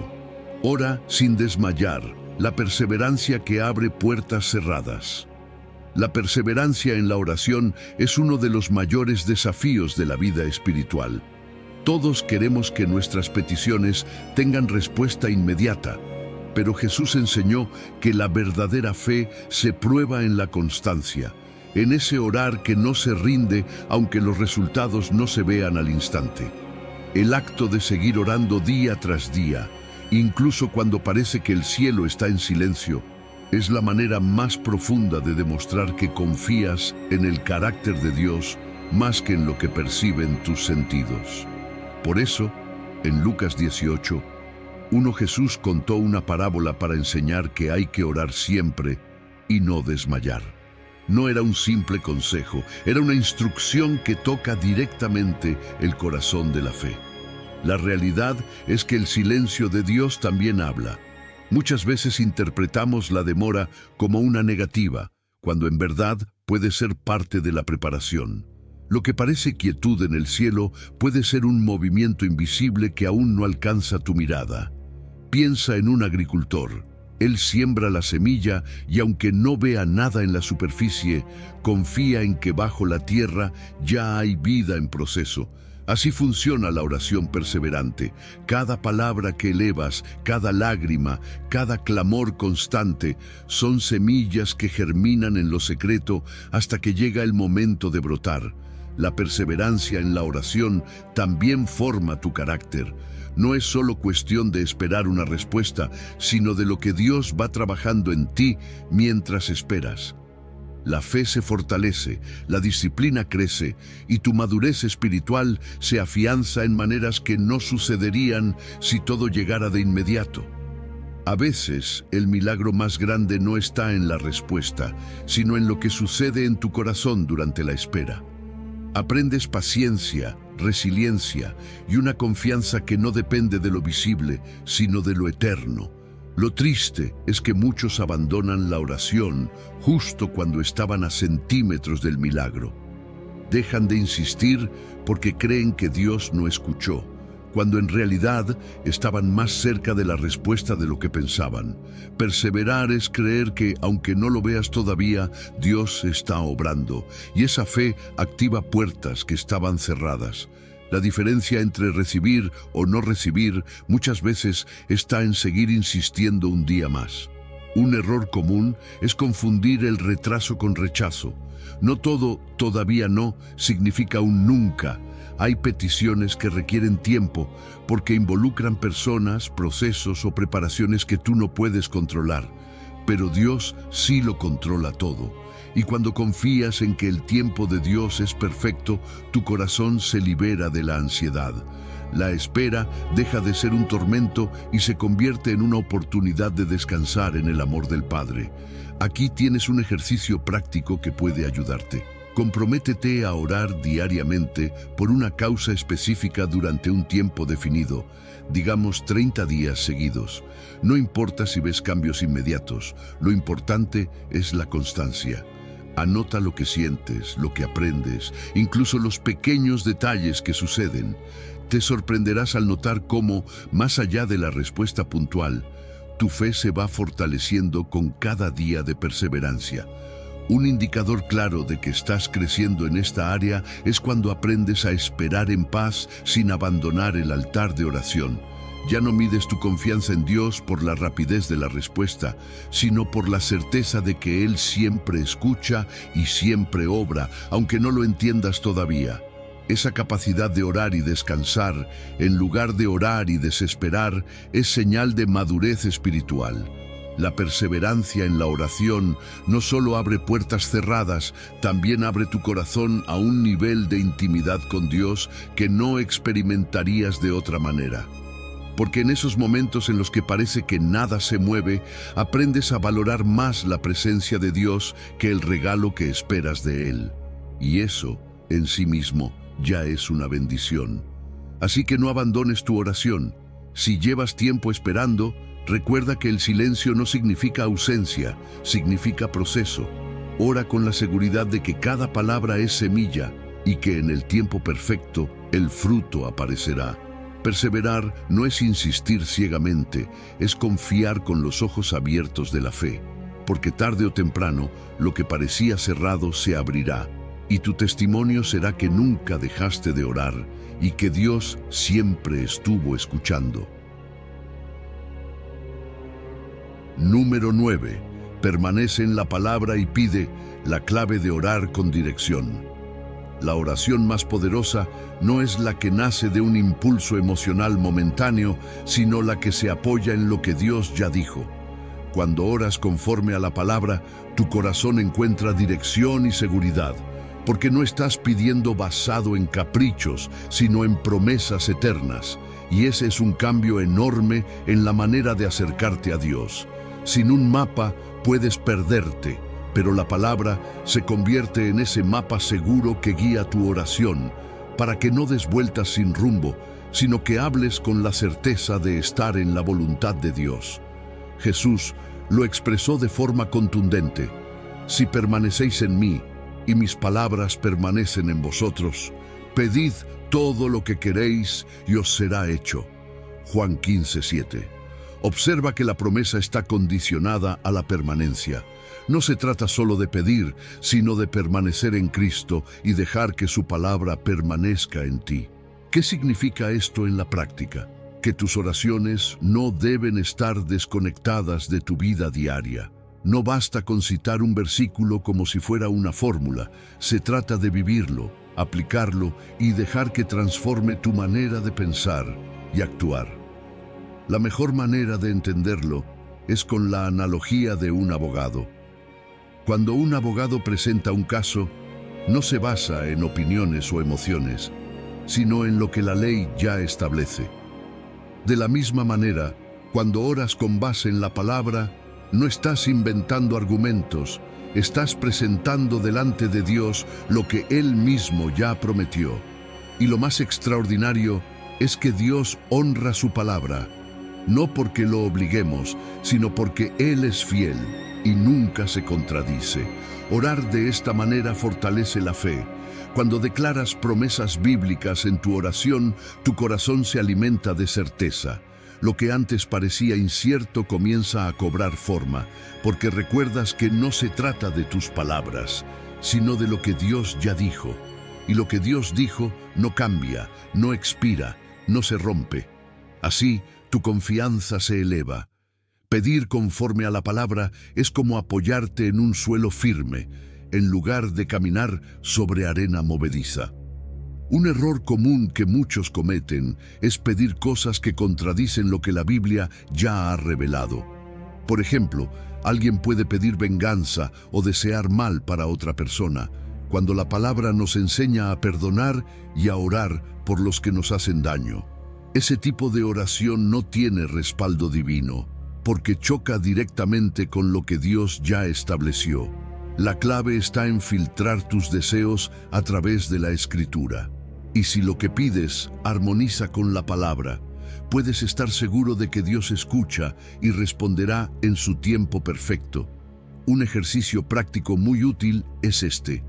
Ora sin desmayar. La perseverancia que abre puertas cerradas. La perseverancia en la oración es uno de los mayores desafíos de la vida espiritual. Todos queremos que nuestras peticiones tengan respuesta inmediata, Pero Jesús enseñó que la verdadera fe se prueba en la constancia, en ese orar que no se rinde aunque los resultados no se vean al instante. El acto de seguir orando día tras día, incluso cuando parece que el cielo está en silencio, es la manera más profunda de demostrar que confías en el carácter de Dios más que en lo que perciben tus sentidos. Por eso, en Lucas 18, Jesús contó una parábola para enseñar que hay que orar siempre y no desmayar. No era un simple consejo, era una instrucción que toca directamente el corazón de la fe. La realidad es que el silencio de Dios también habla. Muchas veces interpretamos la demora como una negativa, cuando en verdad puede ser parte de la preparación. Lo que parece quietud en el cielo puede ser un movimiento invisible que aún no alcanza tu mirada. Piensa en un agricultor. Él siembra la semilla y aunque no vea nada en la superficie, confía en que bajo la tierra ya hay vida en proceso. Así funciona la oración perseverante. Cada palabra que elevas, cada lágrima, cada clamor constante, son semillas que germinan en lo secreto hasta que llega el momento de brotar. La perseverancia en la oración también forma tu carácter. No es solo cuestión de esperar una respuesta, sino de lo que Dios va trabajando en ti mientras esperas. La fe se fortalece, la disciplina crece y tu madurez espiritual se afianza en maneras que no sucederían si todo llegara de inmediato. A veces, el milagro más grande no está en la respuesta, sino en lo que sucede en tu corazón durante la espera. Aprendes paciencia, resiliencia y una confianza que no depende de lo visible, sino de lo eterno. Lo triste es que muchos abandonan la oración justo cuando estaban a centímetros del milagro. Dejan de insistir porque creen que Dios no escuchó, cuando en realidad estaban más cerca de la respuesta de lo que pensaban. Perseverar es creer que, aunque no lo veas todavía, Dios está obrando, y esa fe activa puertas que estaban cerradas. La diferencia entre recibir o no recibir muchas veces está en seguir insistiendo un día más. Un error común es confundir el retraso con rechazo. No todo "todavía no" significa un nunca. Hay peticiones que requieren tiempo porque involucran personas, procesos o preparaciones que tú no puedes controlar. Pero Dios sí lo controla todo. Y cuando confías en que el tiempo de Dios es perfecto, tu corazón se libera de la ansiedad. La espera deja de ser un tormento y se convierte en una oportunidad de descansar en el amor del Padre. Aquí tienes un ejercicio práctico que puede ayudarte. Comprométete a orar diariamente por una causa específica durante un tiempo definido, digamos 30 días seguidos. No importa si ves cambios inmediatos, lo importante es la constancia. Anota lo que sientes, lo que aprendes, incluso los pequeños detalles que suceden. Te sorprenderás al notar cómo, más allá de la respuesta puntual, tu fe se va fortaleciendo con cada día de perseverancia. Un indicador claro de que estás creciendo en esta área es cuando aprendes a esperar en paz sin abandonar el altar de oración. Ya no mides tu confianza en Dios por la rapidez de la respuesta, sino por la certeza de que Él siempre escucha y siempre obra, aunque no lo entiendas todavía. Esa capacidad de orar y descansar, en lugar de orar y desesperar, es señal de madurez espiritual. La perseverancia en la oración no solo abre puertas cerradas, también abre tu corazón a un nivel de intimidad con Dios que no experimentarías de otra manera. Porque en esos momentos en los que parece que nada se mueve, aprendes a valorar más la presencia de Dios que el regalo que esperas de Él. Y eso, en sí mismo, ya es una bendición. Así que no abandones tu oración. Si llevas tiempo esperando, recuerda que el silencio no significa ausencia, significa proceso. Ora con la seguridad de que cada palabra es semilla y que en el tiempo perfecto el fruto aparecerá. Perseverar no es insistir ciegamente, es confiar con los ojos abiertos de la fe, porque tarde o temprano lo que parecía cerrado se abrirá, y tu testimonio será que nunca dejaste de orar y que Dios siempre estuvo escuchando. Número 9. Permanece en la palabra y pide la clave de orar con dirección. La oración más poderosa no es la que nace de un impulso emocional momentáneo, sino la que se apoya en lo que Dios ya dijo. Cuando oras conforme a la palabra, tu corazón encuentra dirección y seguridad, porque no estás pidiendo basado en caprichos, sino en promesas eternas. Y ese es un cambio enorme en la manera de acercarte a Dios. Sin un mapa puedes perderte, pero la palabra se convierte en ese mapa seguro que guía tu oración, para que no des vueltas sin rumbo, sino que hables con la certeza de estar en la voluntad de Dios. Jesús lo expresó de forma contundente: si permanecéis en mí y mis palabras permanecen en vosotros, pedid todo lo que queréis y os será hecho. Juan 15:7. Observa que la promesa está condicionada a la permanencia. No se trata solo de pedir, sino de permanecer en Cristo y dejar que su palabra permanezca en ti. ¿Qué significa esto en la práctica? Que tus oraciones no deben estar desconectadas de tu vida diaria. No basta con citar un versículo como si fuera una fórmula. Se trata de vivirlo, aplicarlo y dejar que transforme tu manera de pensar y actuar. La mejor manera de entenderlo es con la analogía de un abogado. Cuando un abogado presenta un caso, no se basa en opiniones o emociones, sino en lo que la ley ya establece. De la misma manera, cuando oras con base en la palabra, no estás inventando argumentos, estás presentando delante de Dios lo que Él mismo ya prometió. Y lo más extraordinario es que Dios honra su palabra, no porque lo obliguemos, sino porque Él es fiel y nunca se contradice. Orar de esta manera fortalece la fe. Cuando declaras promesas bíblicas en tu oración, tu corazón se alimenta de certeza. Lo que antes parecía incierto comienza a cobrar forma, porque recuerdas que no se trata de tus palabras, sino de lo que Dios ya dijo. Y lo que Dios dijo no cambia, no expira, no se rompe. Así, tu confianza se eleva. Pedir conforme a la palabra es como apoyarte en un suelo firme, en lugar de caminar sobre arena movediza. Un error común que muchos cometen es pedir cosas que contradicen lo que la Biblia ya ha revelado. Por ejemplo, alguien puede pedir venganza o desear mal para otra persona, cuando la palabra nos enseña a perdonar y a orar por los que nos hacen daño. Ese tipo de oración no tiene respaldo divino, porque choca directamente con lo que Dios ya estableció. La clave está en filtrar tus deseos a través de la Escritura. Y si lo que pides armoniza con la palabra, puedes estar seguro de que Dios escucha y responderá en su tiempo perfecto. Un ejercicio práctico muy útil es este.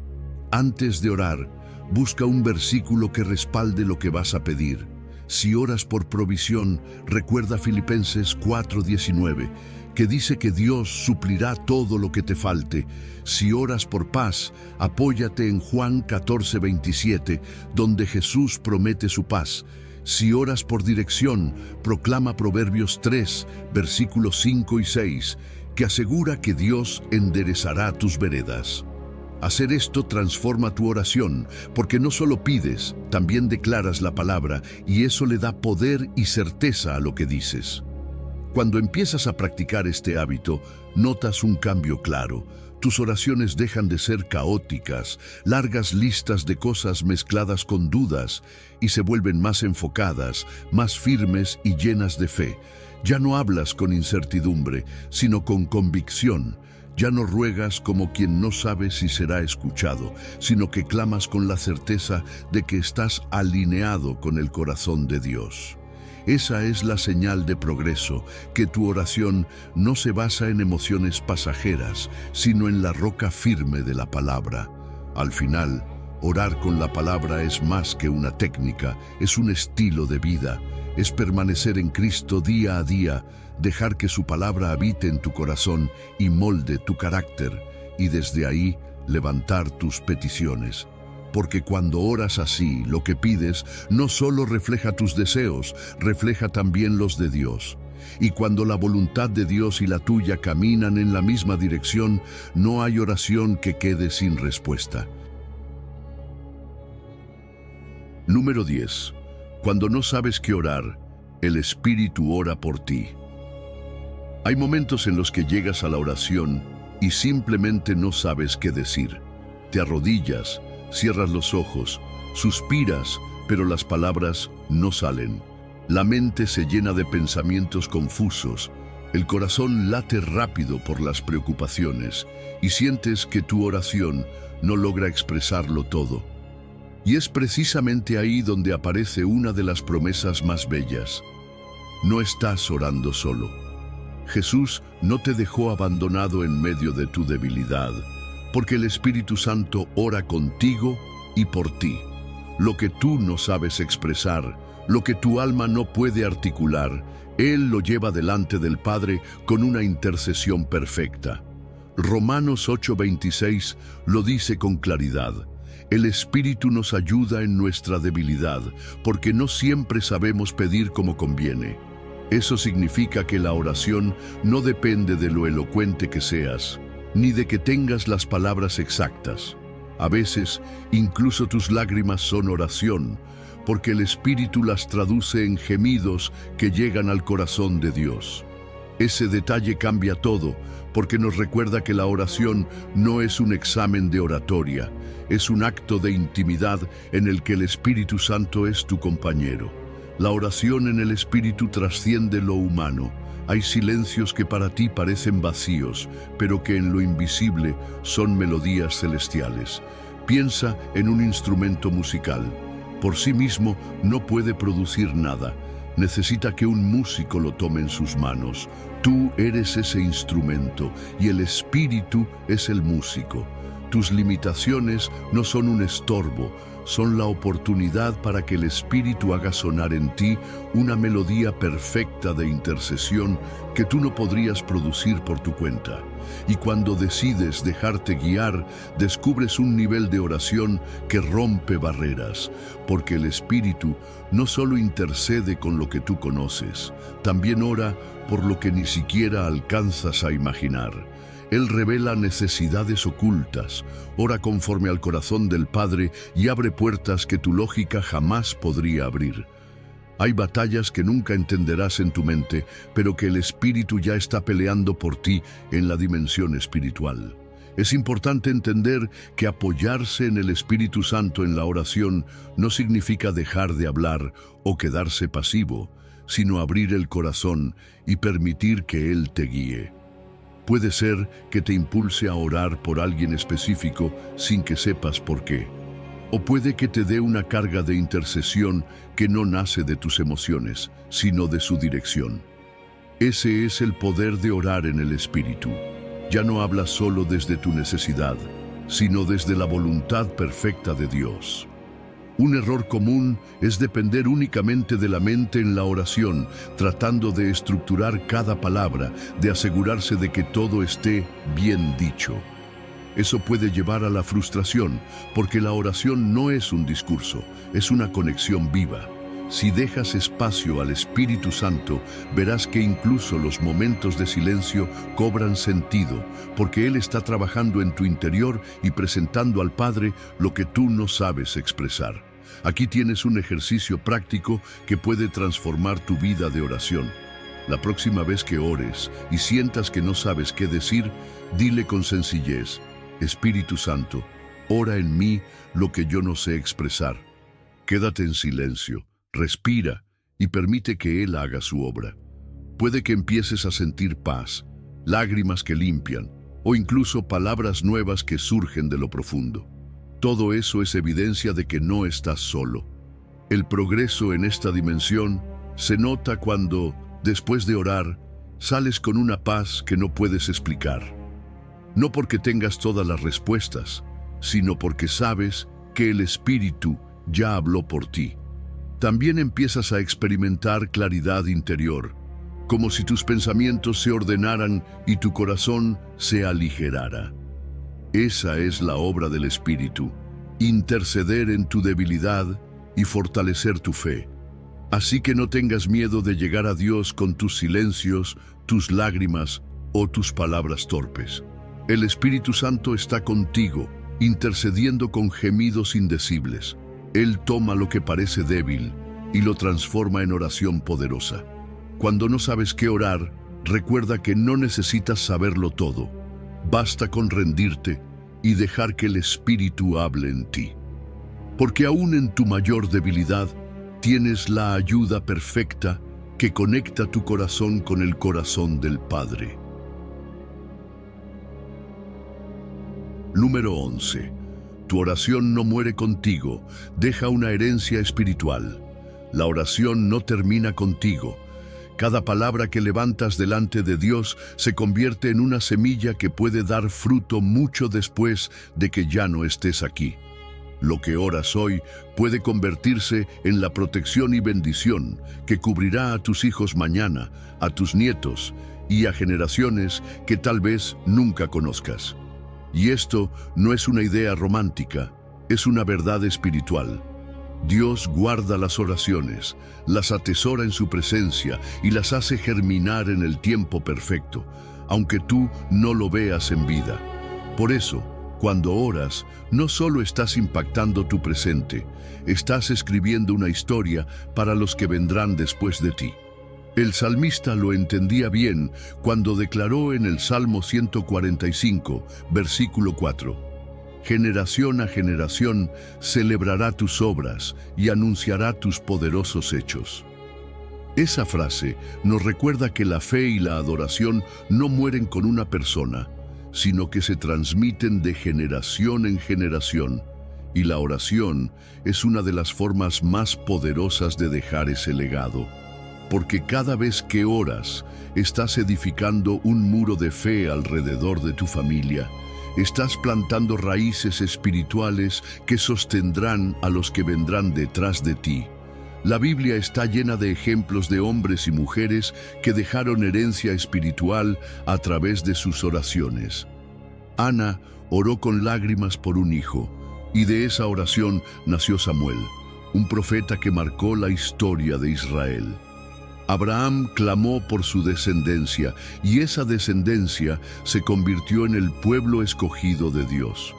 Antes de orar, busca un versículo que respalde lo que vas a pedir. Si oras por provisión, recuerda Filipenses 4:19, que dice que Dios suplirá todo lo que te falte. Si oras por paz, apóyate en Juan 14:27, donde Jesús promete su paz. Si oras por dirección, proclama Proverbios 3, versículos 5 y 6, que asegura que Dios enderezará tus veredas. Hacer esto transforma tu oración, porque no solo pides, también declaras la palabra, y eso le da poder y certeza a lo que dices. Cuando empiezas a practicar este hábito, notas un cambio claro. Tus oraciones dejan de ser caóticas, largas listas de cosas mezcladas con dudas, y se vuelven más enfocadas, más firmes y llenas de fe. Ya no hablas con incertidumbre, sino con convicción. Ya no ruegas como quien no sabe si será escuchado, sino que clamas con la certeza de que estás alineado con el corazón de Dios. Esa es la señal de progreso, que tu oración no se basa en emociones pasajeras, sino en la roca firme de la palabra. Al final, orar con la palabra es más que una técnica, es un estilo de vida, es permanecer en Cristo día a día, dejar que su palabra habite en tu corazón y molde tu carácter, y desde ahí levantar tus peticiones. Porque cuando oras así, lo que pides no solo refleja tus deseos, refleja también los de Dios. Y cuando la voluntad de Dios y la tuya caminan en la misma dirección, no hay oración que quede sin respuesta. Número 10. Cuando no sabes qué orar, el Espíritu ora por ti. Hay momentos en los que llegas a la oración y simplemente no sabes qué decir. Te arrodillas, cierras los ojos, suspiras, pero las palabras no salen. La mente se llena de pensamientos confusos, el corazón late rápido por las preocupaciones y sientes que tu oración no logra expresarlo todo. Y es precisamente ahí donde aparece una de las promesas más bellas. No estás orando solo. Jesús no te dejó abandonado en medio de tu debilidad, porque el Espíritu Santo ora contigo y por ti. Lo que tú no sabes expresar, lo que tu alma no puede articular, Él lo lleva delante del Padre con una intercesión perfecta. Romanos 8:26 lo dice con claridad. El Espíritu nos ayuda en nuestra debilidad, porque no siempre sabemos pedir como conviene. Eso significa que la oración no depende de lo elocuente que seas, ni de que tengas las palabras exactas. A veces, incluso tus lágrimas son oración, porque el Espíritu las traduce en gemidos que llegan al corazón de Dios. Ese detalle cambia todo, porque nos recuerda que la oración no es un examen de oratoria, es un acto de intimidad en el que el Espíritu Santo es tu compañero. La oración en el Espíritu trasciende lo humano. Hay silencios que para ti parecen vacíos, pero que en lo invisible son melodías celestiales. Piensa en un instrumento musical. Por sí mismo no puede producir nada. Necesita que un músico lo tome en sus manos. Tú eres ese instrumento y el Espíritu es el músico. Tus limitaciones no son un estorbo, son la oportunidad para que el Espíritu haga sonar en ti una melodía perfecta de intercesión que tú no podrías producir por tu cuenta. Y cuando decides dejarte guiar, descubres un nivel de oración que rompe barreras, porque el Espíritu no solo intercede con lo que tú conoces, también ora por lo que ni siquiera alcanzas a imaginar. Él revela necesidades ocultas, ora conforme al corazón del Padre y abre puertas que tu lógica jamás podría abrir. Hay batallas que nunca entenderás en tu mente, pero que el Espíritu ya está peleando por ti en la dimensión espiritual. Es importante entender que apoyarse en el Espíritu Santo en la oración no significa dejar de hablar o quedarse pasivo, sino abrir el corazón y permitir que Él te guíe. Puede ser que te impulse a orar por alguien específico sin que sepas por qué. O puede que te dé una carga de intercesión que no nace de tus emociones, sino de su dirección. Ese es el poder de orar en el Espíritu. Ya no hablas solo desde tu necesidad, sino desde la voluntad perfecta de Dios. Un error común es depender únicamente de la mente en la oración, tratando de estructurar cada palabra, de asegurarse de que todo esté bien dicho. Eso puede llevar a la frustración, porque la oración no es un discurso, es una conexión viva. Si dejas espacio al Espíritu Santo, verás que incluso los momentos de silencio cobran sentido, porque Él está trabajando en tu interior y presentando al Padre lo que tú no sabes expresar. Aquí tienes un ejercicio práctico que puede transformar tu vida de oración. La próxima vez que ores y sientas que no sabes qué decir, dile con sencillez: Espíritu Santo, ora en mí lo que yo no sé expresar. Quédate en silencio, respira y permite que Él haga su obra. Puede que empieces a sentir paz, lágrimas que limpian o incluso palabras nuevas que surgen de lo profundo. Todo eso es evidencia de que no estás solo. El progreso en esta dimensión se nota cuando, después de orar, sales con una paz que no puedes explicar. No porque tengas todas las respuestas, sino porque sabes que el Espíritu ya habló por ti. También empiezas a experimentar claridad interior, como si tus pensamientos se ordenaran y tu corazón se aligerara. Esa es la obra del Espíritu, interceder en tu debilidad y fortalecer tu fe. Así que no tengas miedo de llegar a Dios con tus silencios, tus lágrimas o tus palabras torpes. El Espíritu Santo está contigo, intercediendo con gemidos indecibles. Él toma lo que parece débil y lo transforma en oración poderosa. Cuando no sabes qué orar, recuerda que no necesitas saberlo todo. Basta con rendirte y dejar que el Espíritu hable en ti. Porque aún en tu mayor debilidad, tienes la ayuda perfecta que conecta tu corazón con el corazón del Padre. Número 11. Tu oración no muere contigo, deja una herencia espiritual. La oración no termina contigo. Cada palabra que levantas delante de Dios se convierte en una semilla que puede dar fruto mucho después de que ya no estés aquí. Lo que oras hoy puede convertirse en la protección y bendición que cubrirá a tus hijos mañana, a tus nietos y a generaciones que tal vez nunca conozcas. Y esto no es una idea romántica, es una verdad espiritual. Dios guarda las oraciones, las atesora en su presencia y las hace germinar en el tiempo perfecto, aunque tú no lo veas en vida. Por eso, cuando oras, no solo estás impactando tu presente, estás escribiendo una historia para los que vendrán después de ti. El salmista lo entendía bien cuando declaró en el Salmo 145, versículo 4, «Generación a generación celebrará tus obras y anunciará tus poderosos hechos». Esa frase nos recuerda que la fe y la adoración no mueren con una persona, sino que se transmiten de generación en generación, y la oración es una de las formas más poderosas de dejar ese legado. Porque cada vez que oras, estás edificando un muro de fe alrededor de tu familia. Estás plantando raíces espirituales que sostendrán a los que vendrán detrás de ti. La Biblia está llena de ejemplos de hombres y mujeres que dejaron herencia espiritual a través de sus oraciones. Ana oró con lágrimas por un hijo, y de esa oración nació Samuel, un profeta que marcó la historia de Israel. Abraham clamó por su descendencia, y esa descendencia se convirtió en el pueblo escogido de Dios.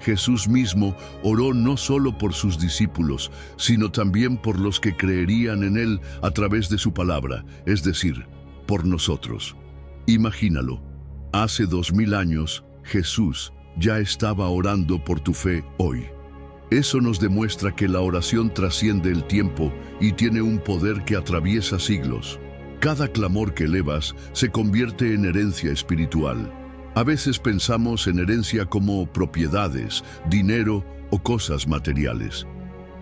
Jesús mismo oró no solo por sus discípulos, sino también por los que creerían en Él a través de su palabra, es decir, por nosotros. Imagínalo, hace 2000 años, Jesús ya estaba orando por tu fe hoy. Eso nos demuestra que la oración trasciende el tiempo y tiene un poder que atraviesa siglos. Cada clamor que elevas se convierte en herencia espiritual. A veces pensamos en herencia como propiedades, dinero o cosas materiales.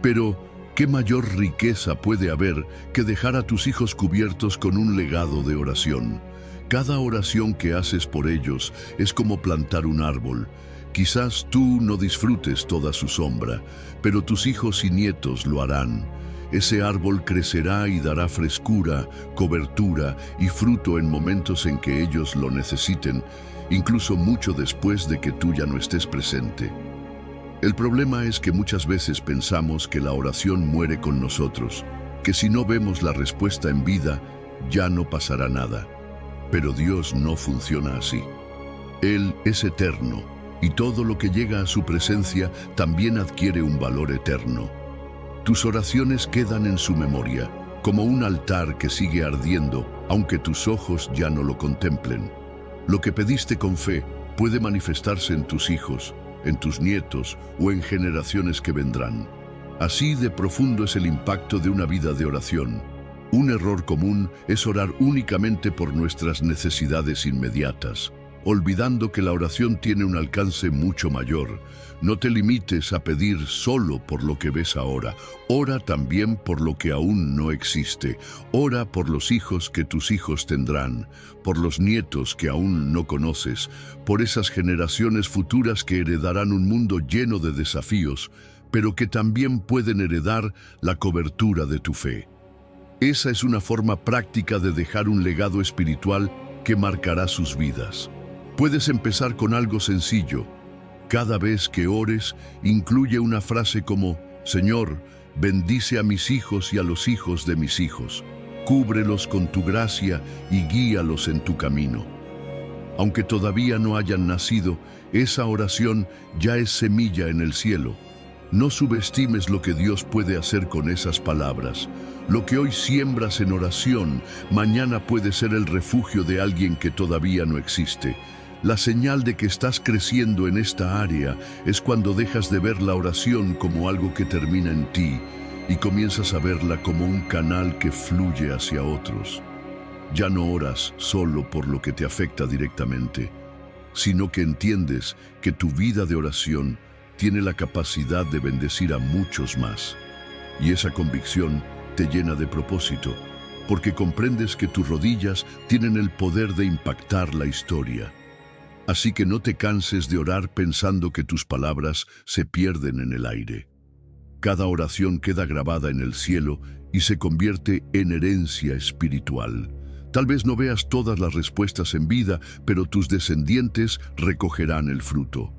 Pero, ¿qué mayor riqueza puede haber que dejar a tus hijos cubiertos con un legado de oración? Cada oración que haces por ellos es como plantar un árbol. Quizás tú no disfrutes toda su sombra, pero tus hijos y nietos lo harán. Ese árbol crecerá y dará frescura, cobertura y fruto en momentos en que ellos lo necesiten, incluso mucho después de que tú ya no estés presente. El problema es que muchas veces pensamos que la oración muere con nosotros, que si no vemos la respuesta en vida, ya no pasará nada. Pero Dios no funciona así. Él es eterno, y todo lo que llega a su presencia también adquiere un valor eterno. Tus oraciones quedan en su memoria, como un altar que sigue ardiendo, aunque tus ojos ya no lo contemplen. Lo que pediste con fe puede manifestarse en tus hijos, en tus nietos o en generaciones que vendrán. Así de profundo es el impacto de una vida de oración. Un error común es orar únicamente por nuestras necesidades inmediatas, olvidando que la oración tiene un alcance mucho mayor. No te limites a pedir solo por lo que ves ahora. Ora también por lo que aún no existe. Ora por los hijos que tus hijos tendrán, por los nietos que aún no conoces, por esas generaciones futuras que heredarán un mundo lleno de desafíos, pero que también pueden heredar la cobertura de tu fe. Esa es una forma práctica de dejar un legado espiritual que marcará sus vidas. Puedes empezar con algo sencillo. Cada vez que ores, incluye una frase como: Señor, Bendice a mis hijos y a los hijos de mis hijos. Cúbrelos con tu gracia y guíalos en tu camino. Aunque todavía no hayan nacido, esa oración ya es semilla en el cielo. No subestimes lo que Dios puede hacer con esas palabras. Lo que hoy siembras en oración, mañana puede ser el refugio de alguien que todavía no existe. La señal de que estás creciendo en esta área es cuando dejas de ver la oración como algo que termina en ti y comienzas a verla como un canal que fluye hacia otros. Ya no oras solo por lo que te afecta directamente, sino que entiendes que tu vida de oración tiene la capacidad de bendecir a muchos más. Y esa convicción te llena de propósito, porque comprendes que tus rodillas tienen el poder de impactar la historia. Así que no te canses de orar pensando que tus palabras se pierden en el aire. Cada oración queda grabada en el cielo y se convierte en herencia espiritual. Tal vez no veas todas las respuestas en vida, pero tus descendientes recogerán el fruto.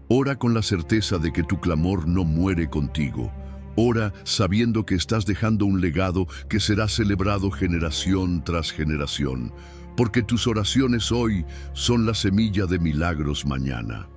Ora con la certeza de que tu clamor no muere contigo. Ora sabiendo que estás dejando un legado que será celebrado generación tras generación, porque tus oraciones hoy son la semilla de milagros mañana.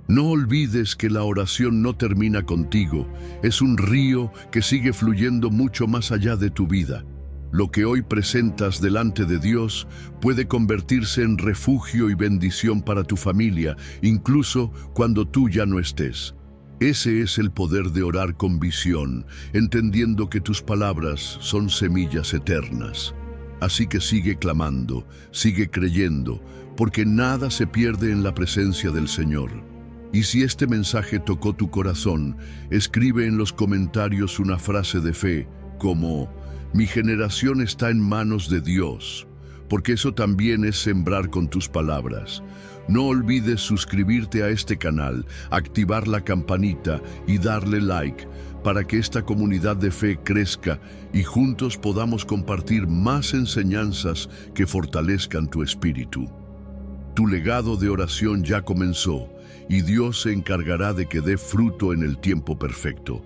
No olvides que la oración no termina contigo, es un río que sigue fluyendo mucho más allá de tu vida. Lo que hoy presentas delante de Dios puede convertirse en refugio y bendición para tu familia, incluso cuando tú ya no estés. Ese es el poder de orar con visión, entendiendo que tus palabras son semillas eternas. Así que sigue clamando, sigue creyendo, porque nada se pierde en la presencia del Señor. Y si este mensaje tocó tu corazón, escribe en los comentarios una frase de fe, como: mi generación está en manos de Dios, porque eso también es sembrar con tus palabras. No olvides suscribirte a este canal, activar la campanita y darle like para que esta comunidad de fe crezca y juntos podamos compartir más enseñanzas que fortalezcan tu espíritu. Tu legado de oración ya comenzó y Dios se encargará de que dé fruto en el tiempo perfecto.